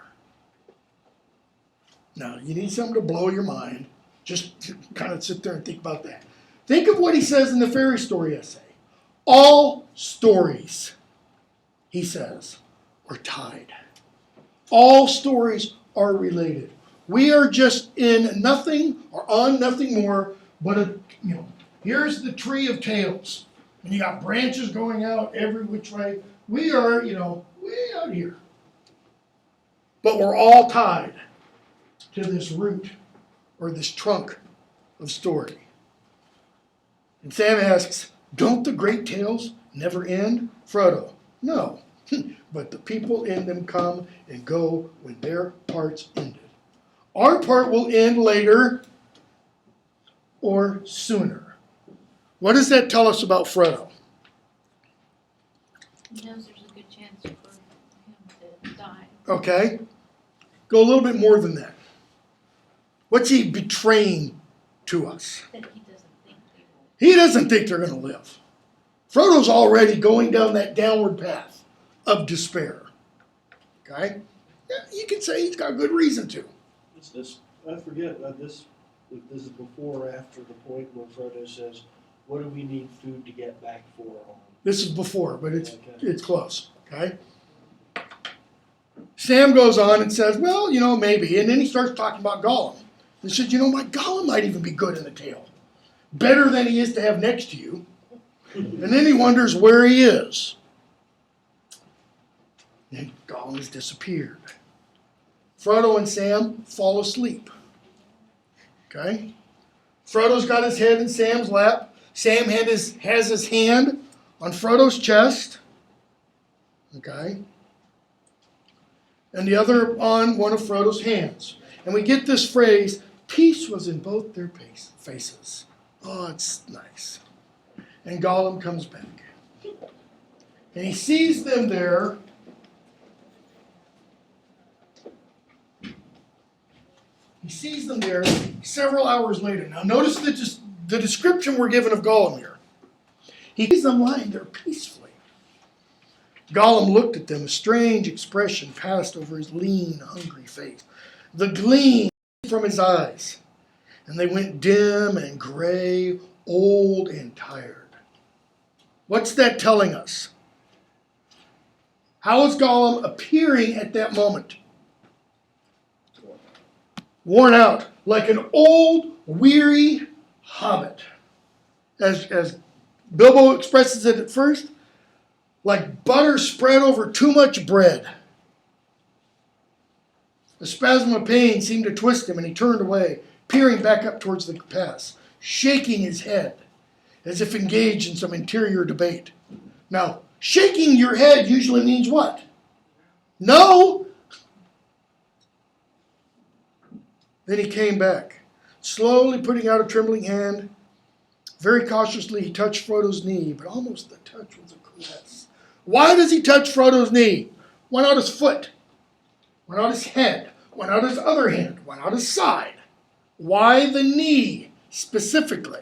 S1: Now, you need something to blow your mind. Just kind of sit there and think about that. Think of what he says in the fairy story essay. All stories, he says, are tied. All stories are related. We are just in nothing or on nothing more but here's the tree of tales. And you got branches going out every which way. We are, way out here. But we're all tied to this root or this trunk of story. And Sam asks, don't the great tales never end? Frodo, no. But the people in them come and go when their part's ended. Our part will end later or sooner. What does that tell us about Frodo?
S4: He knows there's a good chance for him to die.
S1: Okay. Go a little bit more than that. What's he betraying to us?
S4: That he doesn't think they will.
S1: He doesn't think they're going to live. Frodo's already going down that downward path of despair. Okay? Yeah, you could say he's got good reason to.
S3: It's this, I forget this, if this is before or after the point where Frodo says, what do we need food to get back for home?
S1: This is before, but it's
S3: Okay.
S1: it's close. Okay? Sam goes on and says, well, maybe. And then he starts talking about Gollum. He says, my Gollum might even be good in the tale. Better than he is to have next to you. And then he wonders where he is. And Gollum has disappeared. Frodo and Sam fall asleep. Okay? Frodo's got his head in Sam's lap. Sam has his hand on Frodo's chest. Okay? And the other on one of Frodo's hands. And we get this phrase, peace was in both their faces. Oh, it's nice. And Gollum comes back. And he sees them there. He sees them there several hours later. Now notice the description we're given of Gollum here. He sees them lying there peacefully. Gollum looked at them. A strange expression passed over his lean, hungry face. The gleam from his eyes. And they went dim and gray, old and tired. What's that telling us? How is Gollum appearing at that moment? Worn out, like an old, weary hobbit. As Bilbo expresses it at first, like butter spread over too much bread. A spasm of pain seemed to twist him, and he turned away, peering back up towards the pass, shaking his head, as if engaged in some interior debate. Now, shaking your head usually means what? No! Then he came back, slowly putting out a trembling hand. Very cautiously, he touched Frodo's knee, but almost the touch was a caress. Why does he touch Frodo's knee? Why not his foot? Why not his head? Why not his other hand? Why not his side? Why the knee specifically?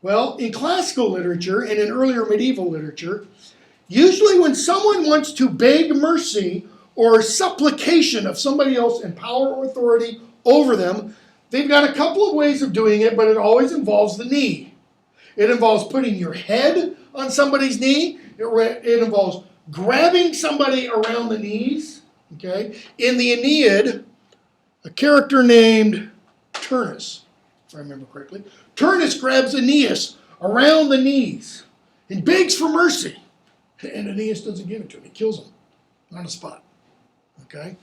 S1: Well, in classical literature and in earlier medieval literature, usually when someone wants to beg mercy or supplication of somebody else in power or authority over them, they've got a couple of ways of doing it, but it always involves the knee. It involves putting your head on somebody's knee. It involves grabbing somebody around the knees. Okay? In the Aeneid, a character named Turnus, if I remember correctly, Turnus grabs Aeneas around the knees and begs for mercy. And Aeneas doesn't give it to him. He kills him on the spot. Okay?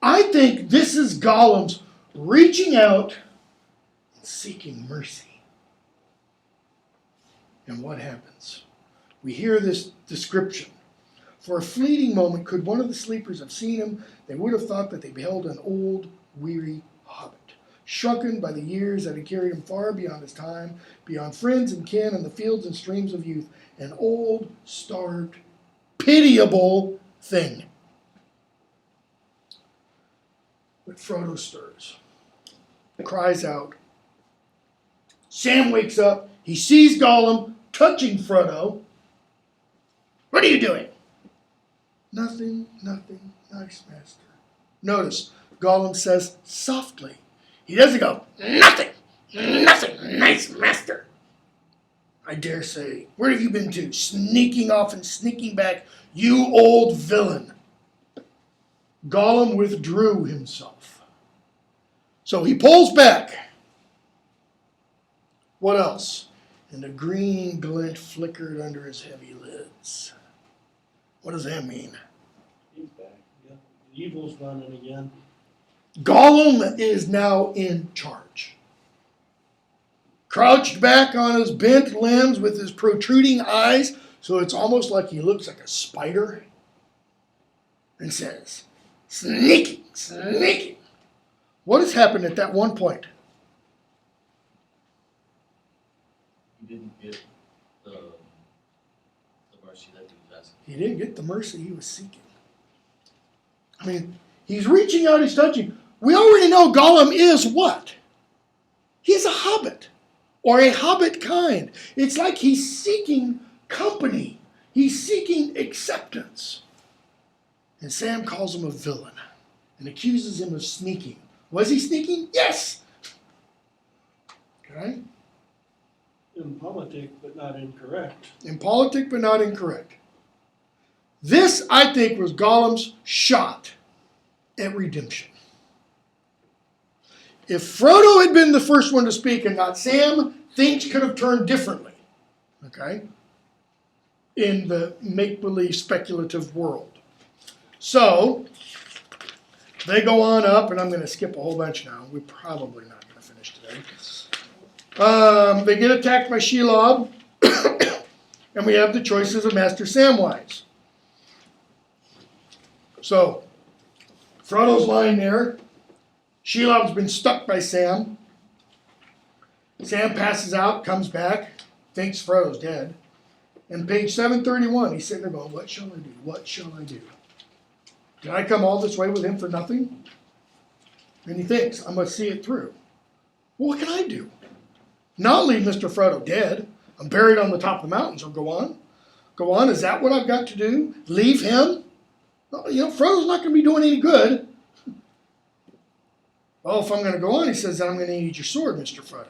S1: I think this is Gollum's reaching out and seeking mercy. And what happens? We hear this description. For a fleeting moment, could one of the sleepers have seen him, they would have thought that they beheld an old, weary hobbit, shrunken by the years that had carried him far beyond his time, beyond friends and kin and the fields and streams of youth, an old, starved, pitiable thing. But Frodo stirs, cries out. Sam wakes up. He sees Gollum touching Frodo. What are you doing? Nothing, nice master. Notice, Gollum says softly. He doesn't go, nothing, nice master. I dare say, where have you been to? Sneaking off and sneaking back, you old villain. Gollum withdrew himself. So he pulls back. What else? And a green glint flickered under his heavy lids. What does that mean?
S3: He's back. Yeah. The evil's running again.
S1: Gollum is now in charge. Crouched back on his bent limbs with his protruding eyes, so it's almost like he looks like a spider, and says, sneaking. What has happened at that one point?
S7: He didn't get the mercy that he was asking.
S1: He didn't get the mercy he was seeking. I mean, he's reaching out, he's touching. We already know Gollum is what? He's a hobbit, or a hobbit kind. It's like he's seeking company. He's seeking acceptance. And Sam calls him a villain and accuses him of sneaking. Was he sneaking? Yes! Okay?
S3: Impolitic, but not incorrect.
S1: Impolitic, but not incorrect. This, I think, was Gollum's shot at redemption. If Frodo had been the first one to speak and not Sam, things could have turned differently. Okay? In the make-believe speculative world. So, they go on up, and I'm going to skip a whole bunch now. We're probably not going to finish today. They get attacked by Shelob, and we have the choices of Master Samwise. So, Frodo's lying there. Shelob's been stuck by Sam. Sam passes out, comes back, thinks Frodo's dead. And page 731, he's sitting there going, what shall I do? What shall I do? Did I come all this way with him for nothing? And he thinks, I must see it through. Well, what can I do? Not leave Mr. Frodo dead. I'm buried on the top of the mountain, so go on. Go on, is that what I've got to do? Leave him? Well, Frodo's not going to be doing any good. Well, if I'm going to go on, he says, then I'm going to need your sword, Mr. Frodo,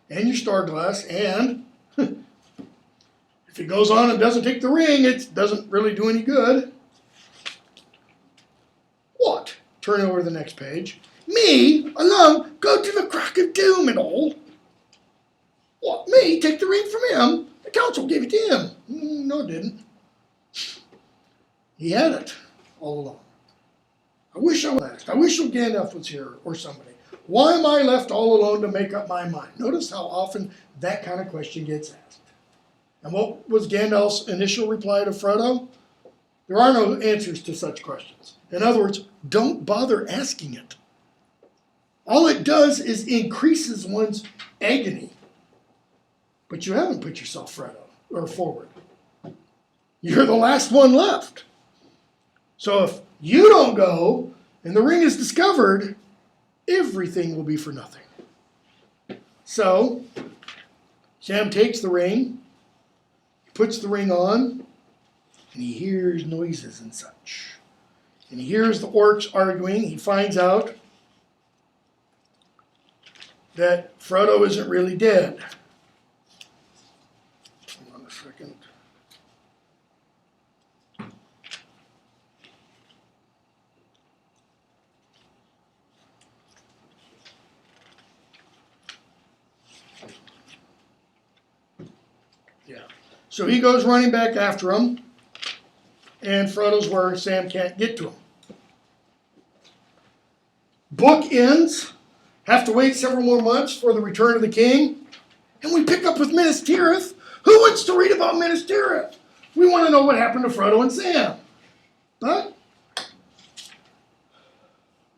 S1: and your star glass, and if he goes on and doesn't take the ring, it doesn't really do any good. What? Turn over to the next page. Me, alone, go to the crack of doom and all. What, me, take the ring from him? The council gave it to him. No, it didn't. He had it all along. I wish I was last. I wish Gandalf was here or somebody. Why am I left all alone to make up my mind? Notice how often that kind of question gets asked. And what was Gandalf's initial reply to Frodo? There are no answers to such questions. In other words, don't bother asking it. All it does is increases one's agony. But you haven't put yourself forward. You're the last one left. So if you don't go, and the ring is discovered, everything will be for nothing. So, Sam takes the ring, puts the ring on, and he hears noises and such. And he hears the orcs arguing. He finds out that Frodo isn't really dead. Hold on a second. Yeah. So he goes running back after him, and Frodo's where Sam can't get to him. Book ends. Have to wait several more months for the return of the king. And we pick up with Minas Tirith. Who wants to read about Minas Tirith? We want to know what happened to Frodo and Sam. But,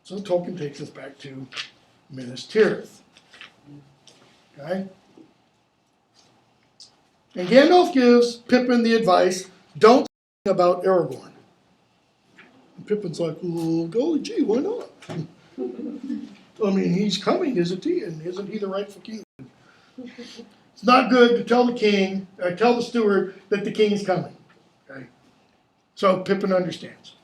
S1: so Tolkien takes us back to Minas Tirith. Okay? And Gandalf gives Pippin the advice, don't think about Aragorn. And Pippin's like, well, golly gee, why not? I mean, he's coming, isn't he? And isn't he the rightful king? It's not good to tell the king, tell the steward that the king is coming. Okay? So Pippin understands.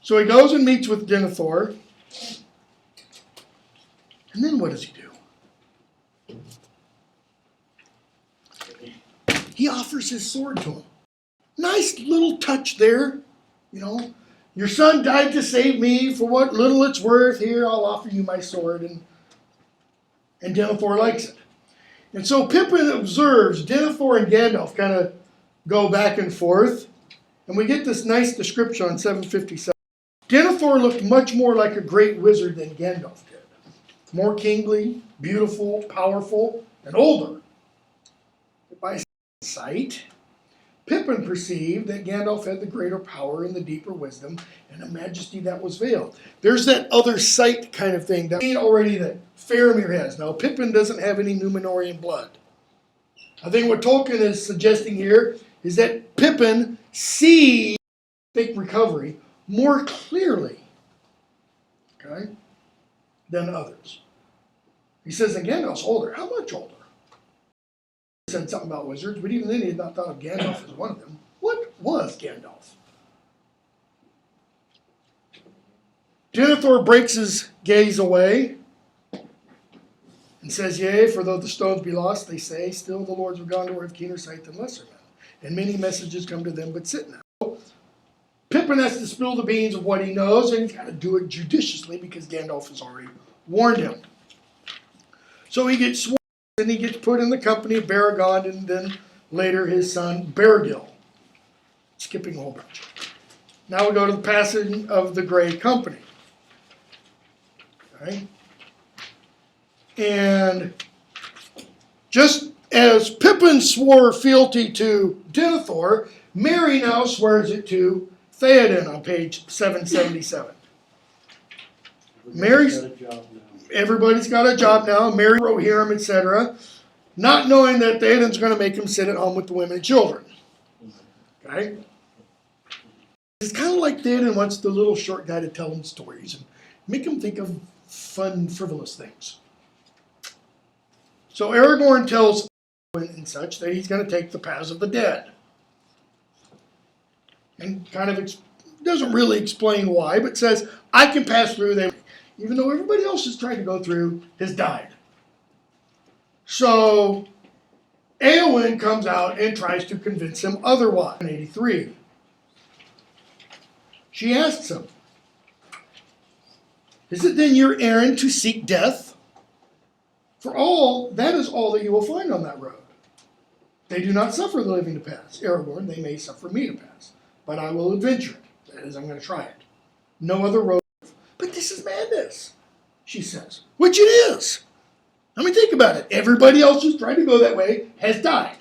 S1: So he goes and meets with Denethor. And then what does he do? He offers his sword to him. Nice little touch there, you know. Your son died to save me. For what little it's worth, here I'll offer you my sword. And Denethor likes it. And so Pippin observes Denethor and Gandalf kind of go back and forth. And we get this nice description on 757. Denethor looked much more like a great wizard than Gandalf did. More kingly, beautiful, powerful, and older. By sight, Pippin perceived that Gandalf had the greater power and the deeper wisdom and a majesty that was veiled. There's that other sight kind of thing that already that Faramir has. Now, Pippin doesn't have any Númenórean blood. I think what Tolkien is suggesting here is that Pippin sees fake recovery more clearly, okay, than others. He says, and Gandalf's older. How much older? He said something about wizards, but even then he had not thought of Gandalf as one of them. What was Gandalf? Denethor breaks his gaze away and says, yea, for though the stones be lost, they say, still the lords of Gondor have keener sight than lesser men, and many messages come to them but sit now. Pippin has to spill the beans of what he knows, and he's got to do it judiciously because Gandalf has already warned him. So he gets sworn, and he gets put in the company of Baragond, and then later his son Baragil. Skipping a whole bunch. Now we go to the passing of the Grey Company. Okay. And just as Pippin swore fealty to Denethor, Merry now swears it to Theoden on page 777. Everybody's got a job now. Merry, Rohirrim, etc. Not knowing that Theoden's going to make him sit at home with the women and children. Okay? It's kind of like Theoden wants the little short guy to tell him stories and make him think of fun, frivolous things. So Aragorn tells and such that he's going to take the paths of the dead. And kind of doesn't really explain why, but says, I can pass through them, even though everybody else has tried to go through, has died. So Éowyn comes out and tries to convince him otherwise. 83. She asks him, is it then your errand to seek death? For all, that is all that you will find on that road. They do not suffer the living to pass. Aragorn, they may suffer me to pass. But I will adventure it. That is, I'm going to try it. No other road. But this is madness, she says. Which it is. I mean, think about it. Everybody else who's tried to go that way has died.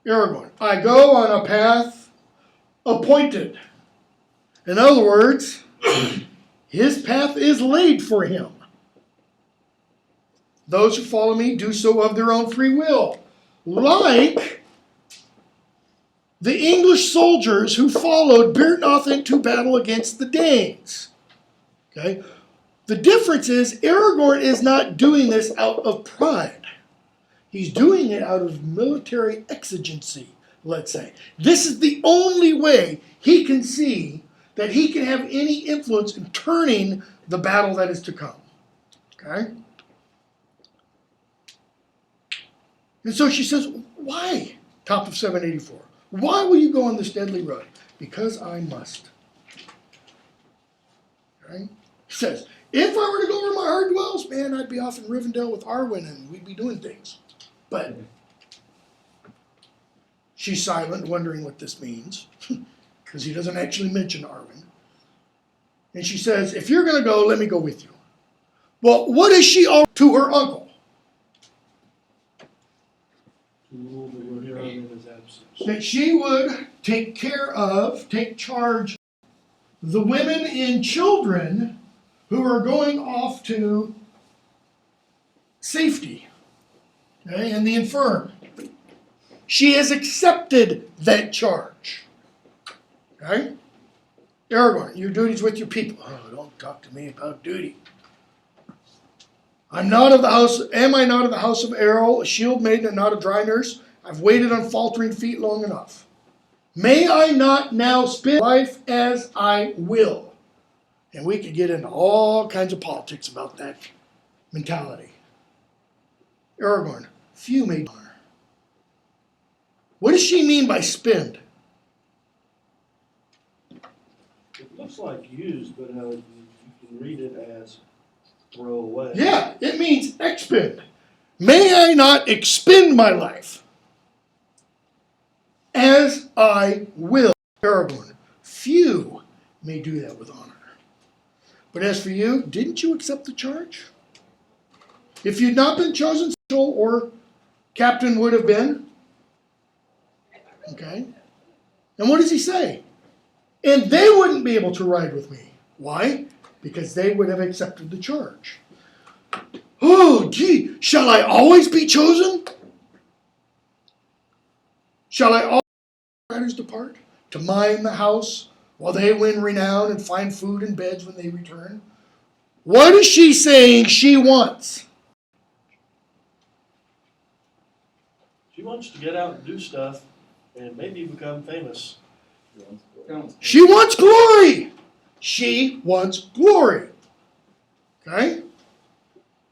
S1: Aragorn, I go on a path appointed. In other words, his path is laid for him. Those who follow me do so of their own free will. Like the English soldiers who followed Byrhtnoth into battle against the Danes. Okay? The difference is Aragorn is not doing this out of pride. He's doing it out of military exigency, let's say. This is the only way he can see that he can have any influence in turning the battle that is to come. Okay? And so she says, why? Top of 784. Why will you go on this deadly road? Because I must. Okay? He says, if I were to go where my heart dwells, man, I'd be off in Rivendell with Arwen and we'd be doing things. But she's silent, wondering what this means, because he doesn't actually mention Arwen. And she says, if you're going to go, let me go with you. Well, what is she all to her uncle?
S3: To rule the Rohirrim in his absence.
S1: That she would take charge the women and children who are going off to safety, okay, and the infirm. She has accepted that charge. Okay? Aragorn, your duty's with your people. Oh, don't talk to me about duty. Am I not of the house of Errol, a shield maiden and not a dry nurse? I've waited on faltering feet long enough. May I not now spend life as I will? And we could get into all kinds of politics about that mentality. Aragorn, few may honor. What does she mean by spend?
S3: It looks like used, but you can read it as throw away.
S1: Yeah, it means expend. May I not expend my life as I will. Aragorn, few may do that with honor. But as for you, didn't you accept the charge? If you'd not been chosen, or captain would have been. Okay? And what does he say? And they wouldn't be able to ride with me. Why? Because they would have accepted the charge. Oh, gee, shall I always be chosen? Shall I always riders depart to mind the house while they win renown and find food and beds when they return? What is she saying she wants?
S3: She wants to get out and do stuff and maybe become famous.
S1: She wants glory. She wants glory. Okay?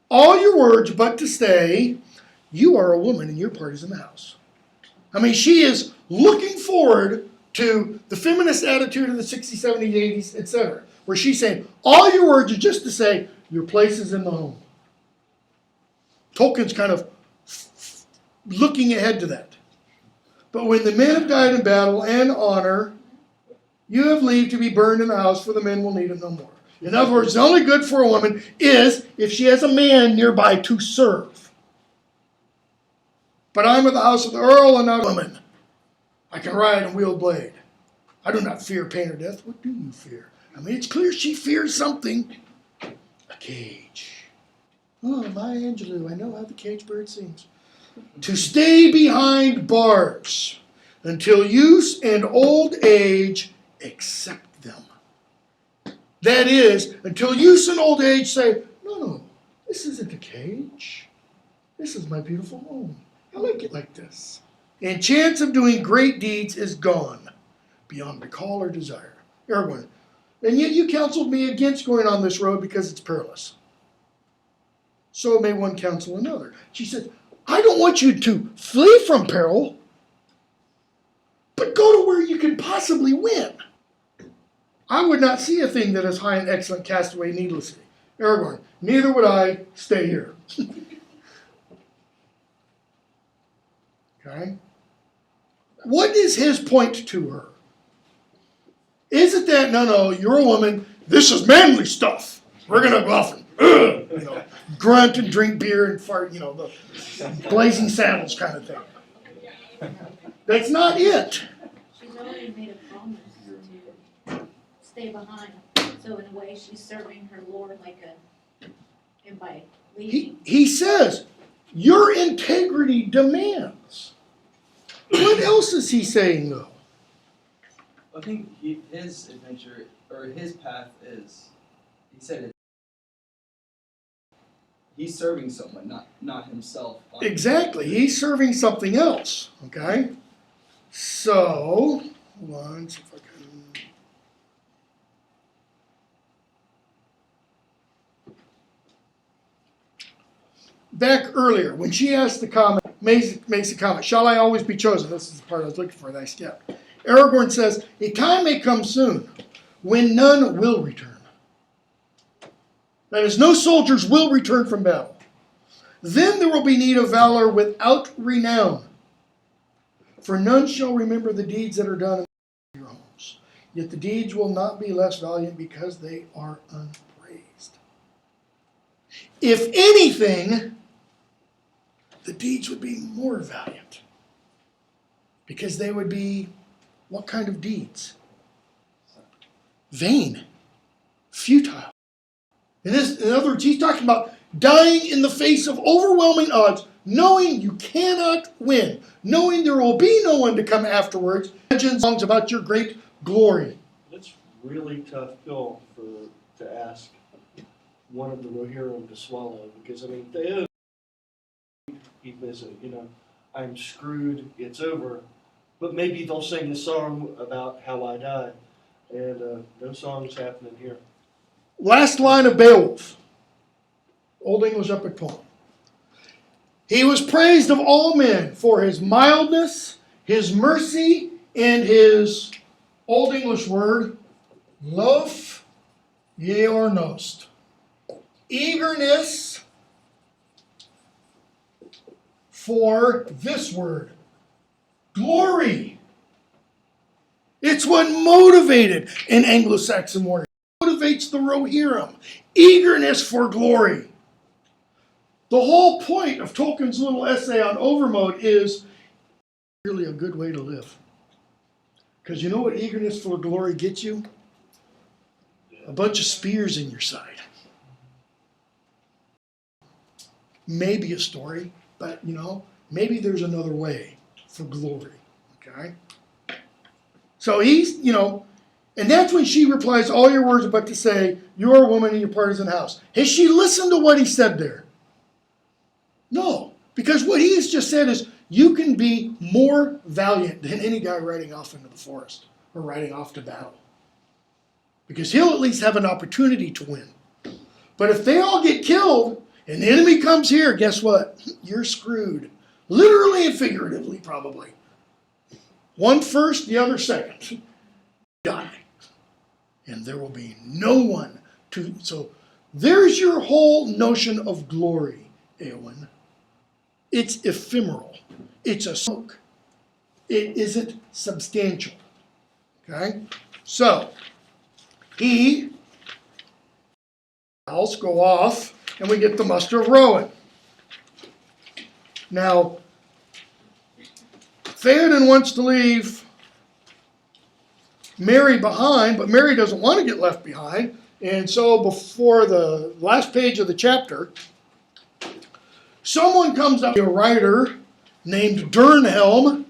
S1: All your words but to say, you are a woman and your part is in the house. I mean, she is looking forward to the feminist attitude of the 60s, 70s, 80s, etc. Where she's saying, all your words are just to say, your place is in the home. Tolkien's kind of looking ahead to that. But when the men have died in battle and honor, you have leave to be burned in the house, for the men will need it no more. In other words, the only good for a woman is if she has a man nearby to serve. But I'm of the house of the Earl and not a woman. I can ride and wield blade. I do not fear pain or death. What do you fear? I mean, it's clear she fears something. A cage. Oh, my Angelou, I know how the cage bird sings. To stay behind bars until use and old age accept them. That is, until use and old age say, no, this isn't a cage. This is my beautiful home. I like it like this. And chance of doing great deeds is gone, beyond recall or desire. Aragorn, and yet you counseled me against going on this road because it's perilous. So may one counsel another. She said, I don't want you to flee from peril, but go to where you can possibly win. I would not see a thing that is high and excellent cast away needlessly. Aragorn, neither would I stay here. Okay? What is his point to her? Is it that, no, you're a woman, this is manly stuff. We're going to go off and grunt and drink beer and fart, the blazing saddles kind of thing. That's not it.
S4: She's already made a promise to stay behind. So in a way, she's serving her Lord and by leaving.
S1: He says, your integrity demands. What else is he saying, though?
S8: I think his adventure, or his path is, he said it, he's serving someone, not himself.
S1: Exactly. He's serving something else. Okay? So, hold on, see if I can. Back earlier, when she asked the comment, makes a comment, shall I always be chosen? This is the part I was looking for that I skipped. Aragorn says, a time may come soon when none will return. That is, no soldiers will return from battle. Then there will be need of valor without renown. For none shall remember the deeds that are done in your homes. Yet the deeds will not be less valiant because they are unpraised. If anything, the deeds would be more valiant. Because they would be, what kind of deeds? Vain, futile. In other words, he's talking about dying in the face of overwhelming odds, knowing you cannot win, knowing there will be no one to come afterwards. Legends, songs about your great glory.
S3: It's really tough pill to ask one of the Rohirrim to swallow, because I mean, he visit, I'm screwed, it's over. But maybe they'll sing a song about how I died, and no song's happening here.
S1: Last line of Beowulf, Old English epic poem. He was praised of all men for his mildness, his mercy, and his, Old English word, lof yeornost. Eagerness for this word, glory. It's what motivated an Anglo-Saxon warrior. It motivates the Rohirrim. Eagerness for glory. The whole point of Tolkien's little essay on overmode is really a good way to live. Because you know what eagerness for glory gets you? A bunch of spears in your side. Maybe a story, but maybe there's another way for glory. Okay? So he's, and that's when she replies, all your words are but to say, you are a woman in your partisan house. Has she listened to what he said there? No, because what he has just said is, you can be more valiant than any guy riding off into the forest or riding off to battle. Because he'll at least have an opportunity to win. But if they all get killed and the enemy comes here, guess what? You're screwed. Literally and figuratively, probably. One first, the other second. Die. And there will be no one to... So there's your whole notion of glory, Eowyn. It's ephemeral. It's a smoke. It isn't substantial. Okay? So, else go off, and we get the muster of Rowan. Now, Theoden wants to leave Merry behind, but Merry doesn't want to get left behind. And so before the last page of the chapter, someone comes up to a writer named Durnhelm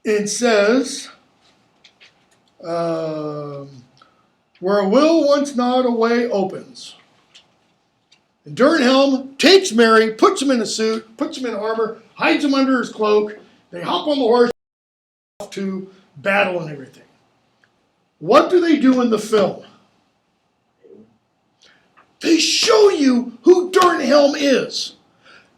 S1: and says, where a will once gnawed a way opens. And Durnhelm takes Merry, puts him in a suit, puts him in armor, hides him under his cloak. They hop on the horse off to battle and everything. What do they do in the film? They show you who Durnhelm is.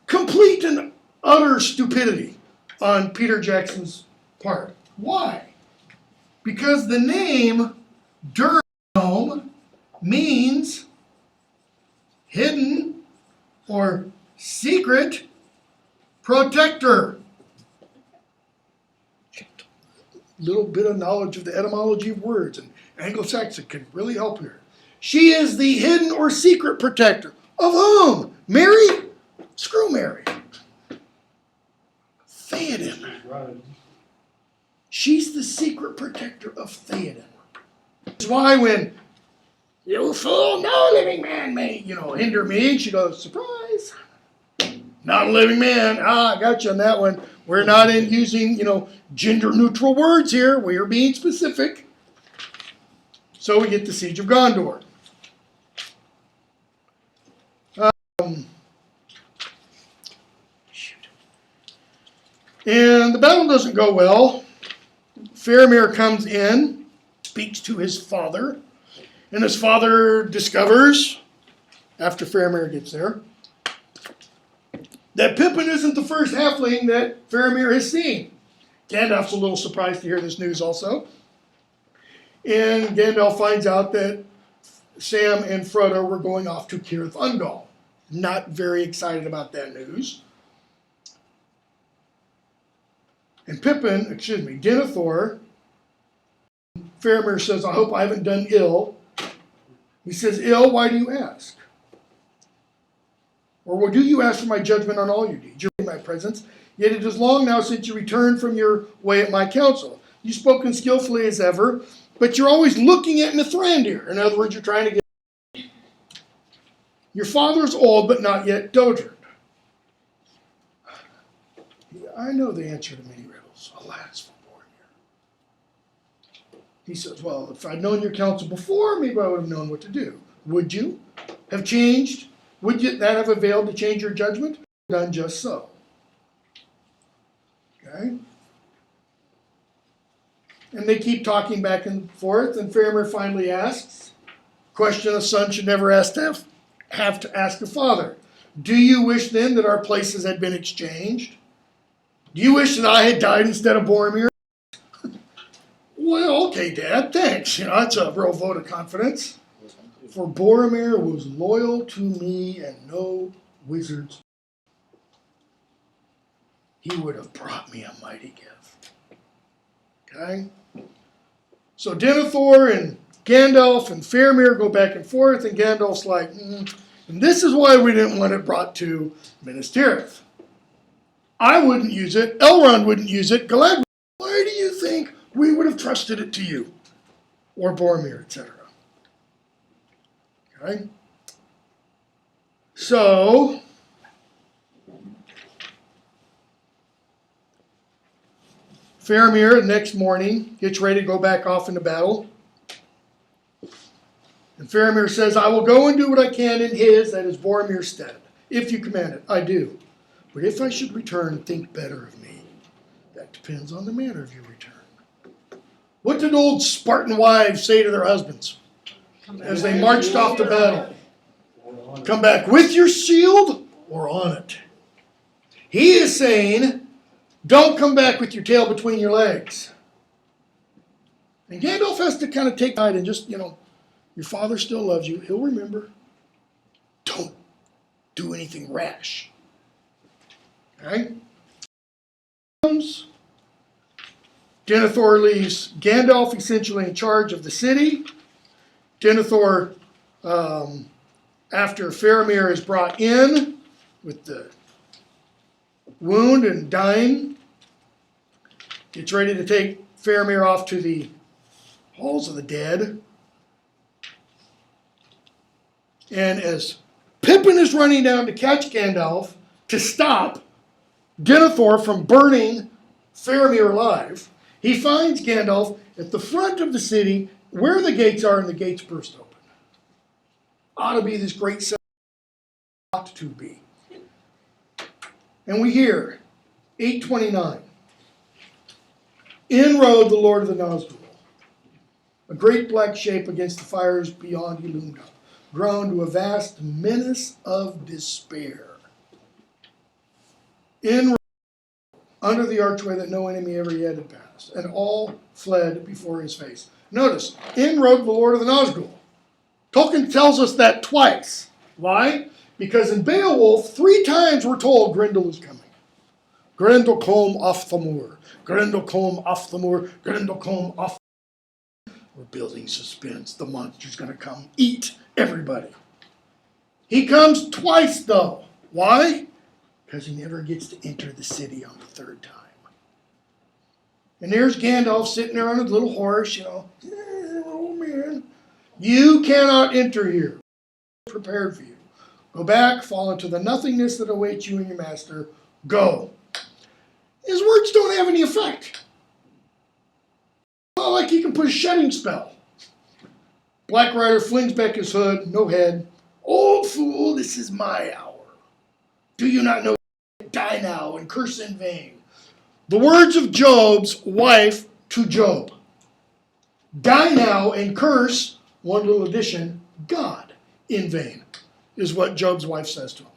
S1: Complete and utter stupidity on Peter Jackson's part. Why? Because the name Durnhelm means hidden or secret protector. Little bit of knowledge of the etymology of words and Anglo-Saxon can really help here. She is the hidden or secret protector. Of whom? Merry? Screw Merry. Theoden.
S3: Right.
S1: She's the secret protector of Theoden. That's why when you fool, no living man may, hinder me, she goes, surprise. Not a living man. Ah, I got you on that one. We're not in using, gender neutral words here. We are being specific. So we get the siege of Gondor. And the battle doesn't go well. Faramir comes in, speaks to his father, and his father discovers, after Faramir gets there, that Pippin isn't the first halfling that Faramir has seen. Gandalf's a little surprised to hear this news also. And Gandalf finds out that Sam and Frodo were going off to Cirith Ungol. Not very excited about that news. And Denethor, Faramir says, I hope I haven't done ill. He says, ill, why do you ask? Or well, do you ask for my judgment on all your deeds? You're in my presence, yet it is long now since you returned from your way at my counsel. You've spoken skillfully as ever, but you're always looking at Mithrandir. In other words, you're trying to get... Your father is old, but not yet dotard. I know the answer to many riddles. Alas for Boromir. He says, well, if I'd known your counsel before, maybe I would have known what to do. Would you have changed? Would that have availed to change your judgment? Done just so. Okay? And they keep talking back and forth, and Faramir finally asks, question a son should never have to ask a father. Do you wish then that our places had been exchanged? Do you wish that I had died instead of Boromir? Well, okay, Dad, thanks. That's a real vote of confidence. For Boromir was loyal to me and no wizards. He would have brought me a mighty gift. Okay? So Denethor and Gandalf and Faramir go back and forth, and Gandalf's like, And this is why we didn't want it brought to Minas Tirith. I wouldn't use it. Elrond wouldn't use it. Galadriel, why do you think we would have trusted it to you? Or Boromir, etc. Okay? So, Faramir, the next morning, gets ready to go back off into battle. And Faramir says, I will go and do what I can in his, that is Boromir's stead. If you command it, I do. But if I should return, think better of me. That depends on the manner of your return. What did old Spartan wives say to their husbands as they marched off to battle? Come back with your shield or on it. He is saying, don't come back with your tail between your legs. And Gandalf has to kind of take pride and just, your father still loves you. He'll remember. Don't do anything rash. Okay? Denethor leaves Gandalf essentially in charge of the city. Denethor, after Faramir is brought in with the wound and dying, gets ready to take Faramir off to the halls of the dead. And as Pippin is running down to catch Gandalf to stop Denethor from burning Faramir alive, he finds Gandalf at the front of the city where the gates are, and the gates burst open. Ought to be this great celebration. Ought to be. And we hear 829. In rode the Lord of the Nazgul, a great black shape against the fires beyond he loomed up, grown to a vast menace of despair. In under the archway that no enemy ever yet had passed, and all fled before his face. Notice, in rode the Lord of the Nazgul. Tolkien tells us that twice. Why? Because in Beowulf, 3 times we're told Grendel is coming. Grendel come off the moor. Grendel come off the moor. Grendel come off the moor. We're building suspense. The monster's going to come eat everybody. He comes twice, though. Why? Because he never gets to enter the city on the 3rd time. And there's Gandalf sitting there on his little horse, oh man. You cannot enter here. Prepared for you. Go back, fall into the nothingness that awaits you and your master. Go. His words don't have any effect. Not like he can put a shedding spell. Black Rider flings back his hood, no head. Old fool, this is my hour. Do you not know? Die now and curse in vain. The words of Job's wife to Job. Die now and curse, one little addition, God in vain, is what Job's wife says to him.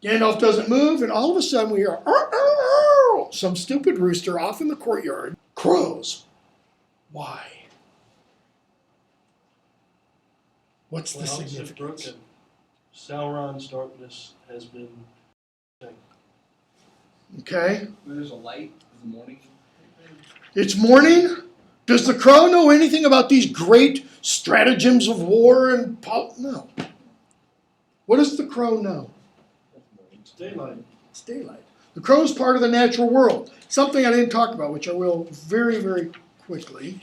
S1: Gandalf doesn't move, and all of a sudden we hear, "Arr, arr, arr," some stupid rooster off in the courtyard crows. Why? What's the
S3: Well, it's
S1: significance?
S3: broken. Sauron's darkness has been.
S1: Okay.
S8: When there's a light in the morning.
S1: It's morning. Does the crow know anything about these great stratagems of war and no? What does the crow know?
S3: It's daylight.
S1: It's daylight. The crow is part of the natural world. Something I didn't talk about, which I will very, very quickly.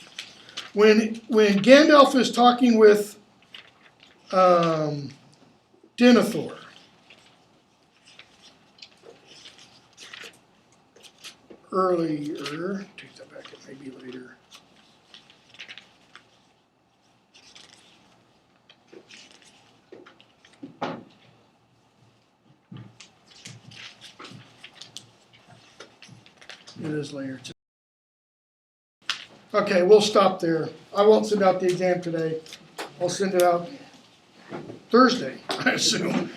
S1: When Gandalf is talking with Denethor, earlier, take that back, it may be later. It is later. Okay, we'll stop there. I won't send out the exam today. I'll send it out Thursday, I assume.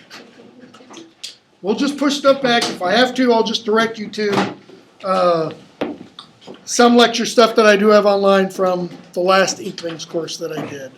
S1: We'll just push stuff back. If I have to, I'll just direct you to some lecture stuff that I do have online from the last Inklings course that I did.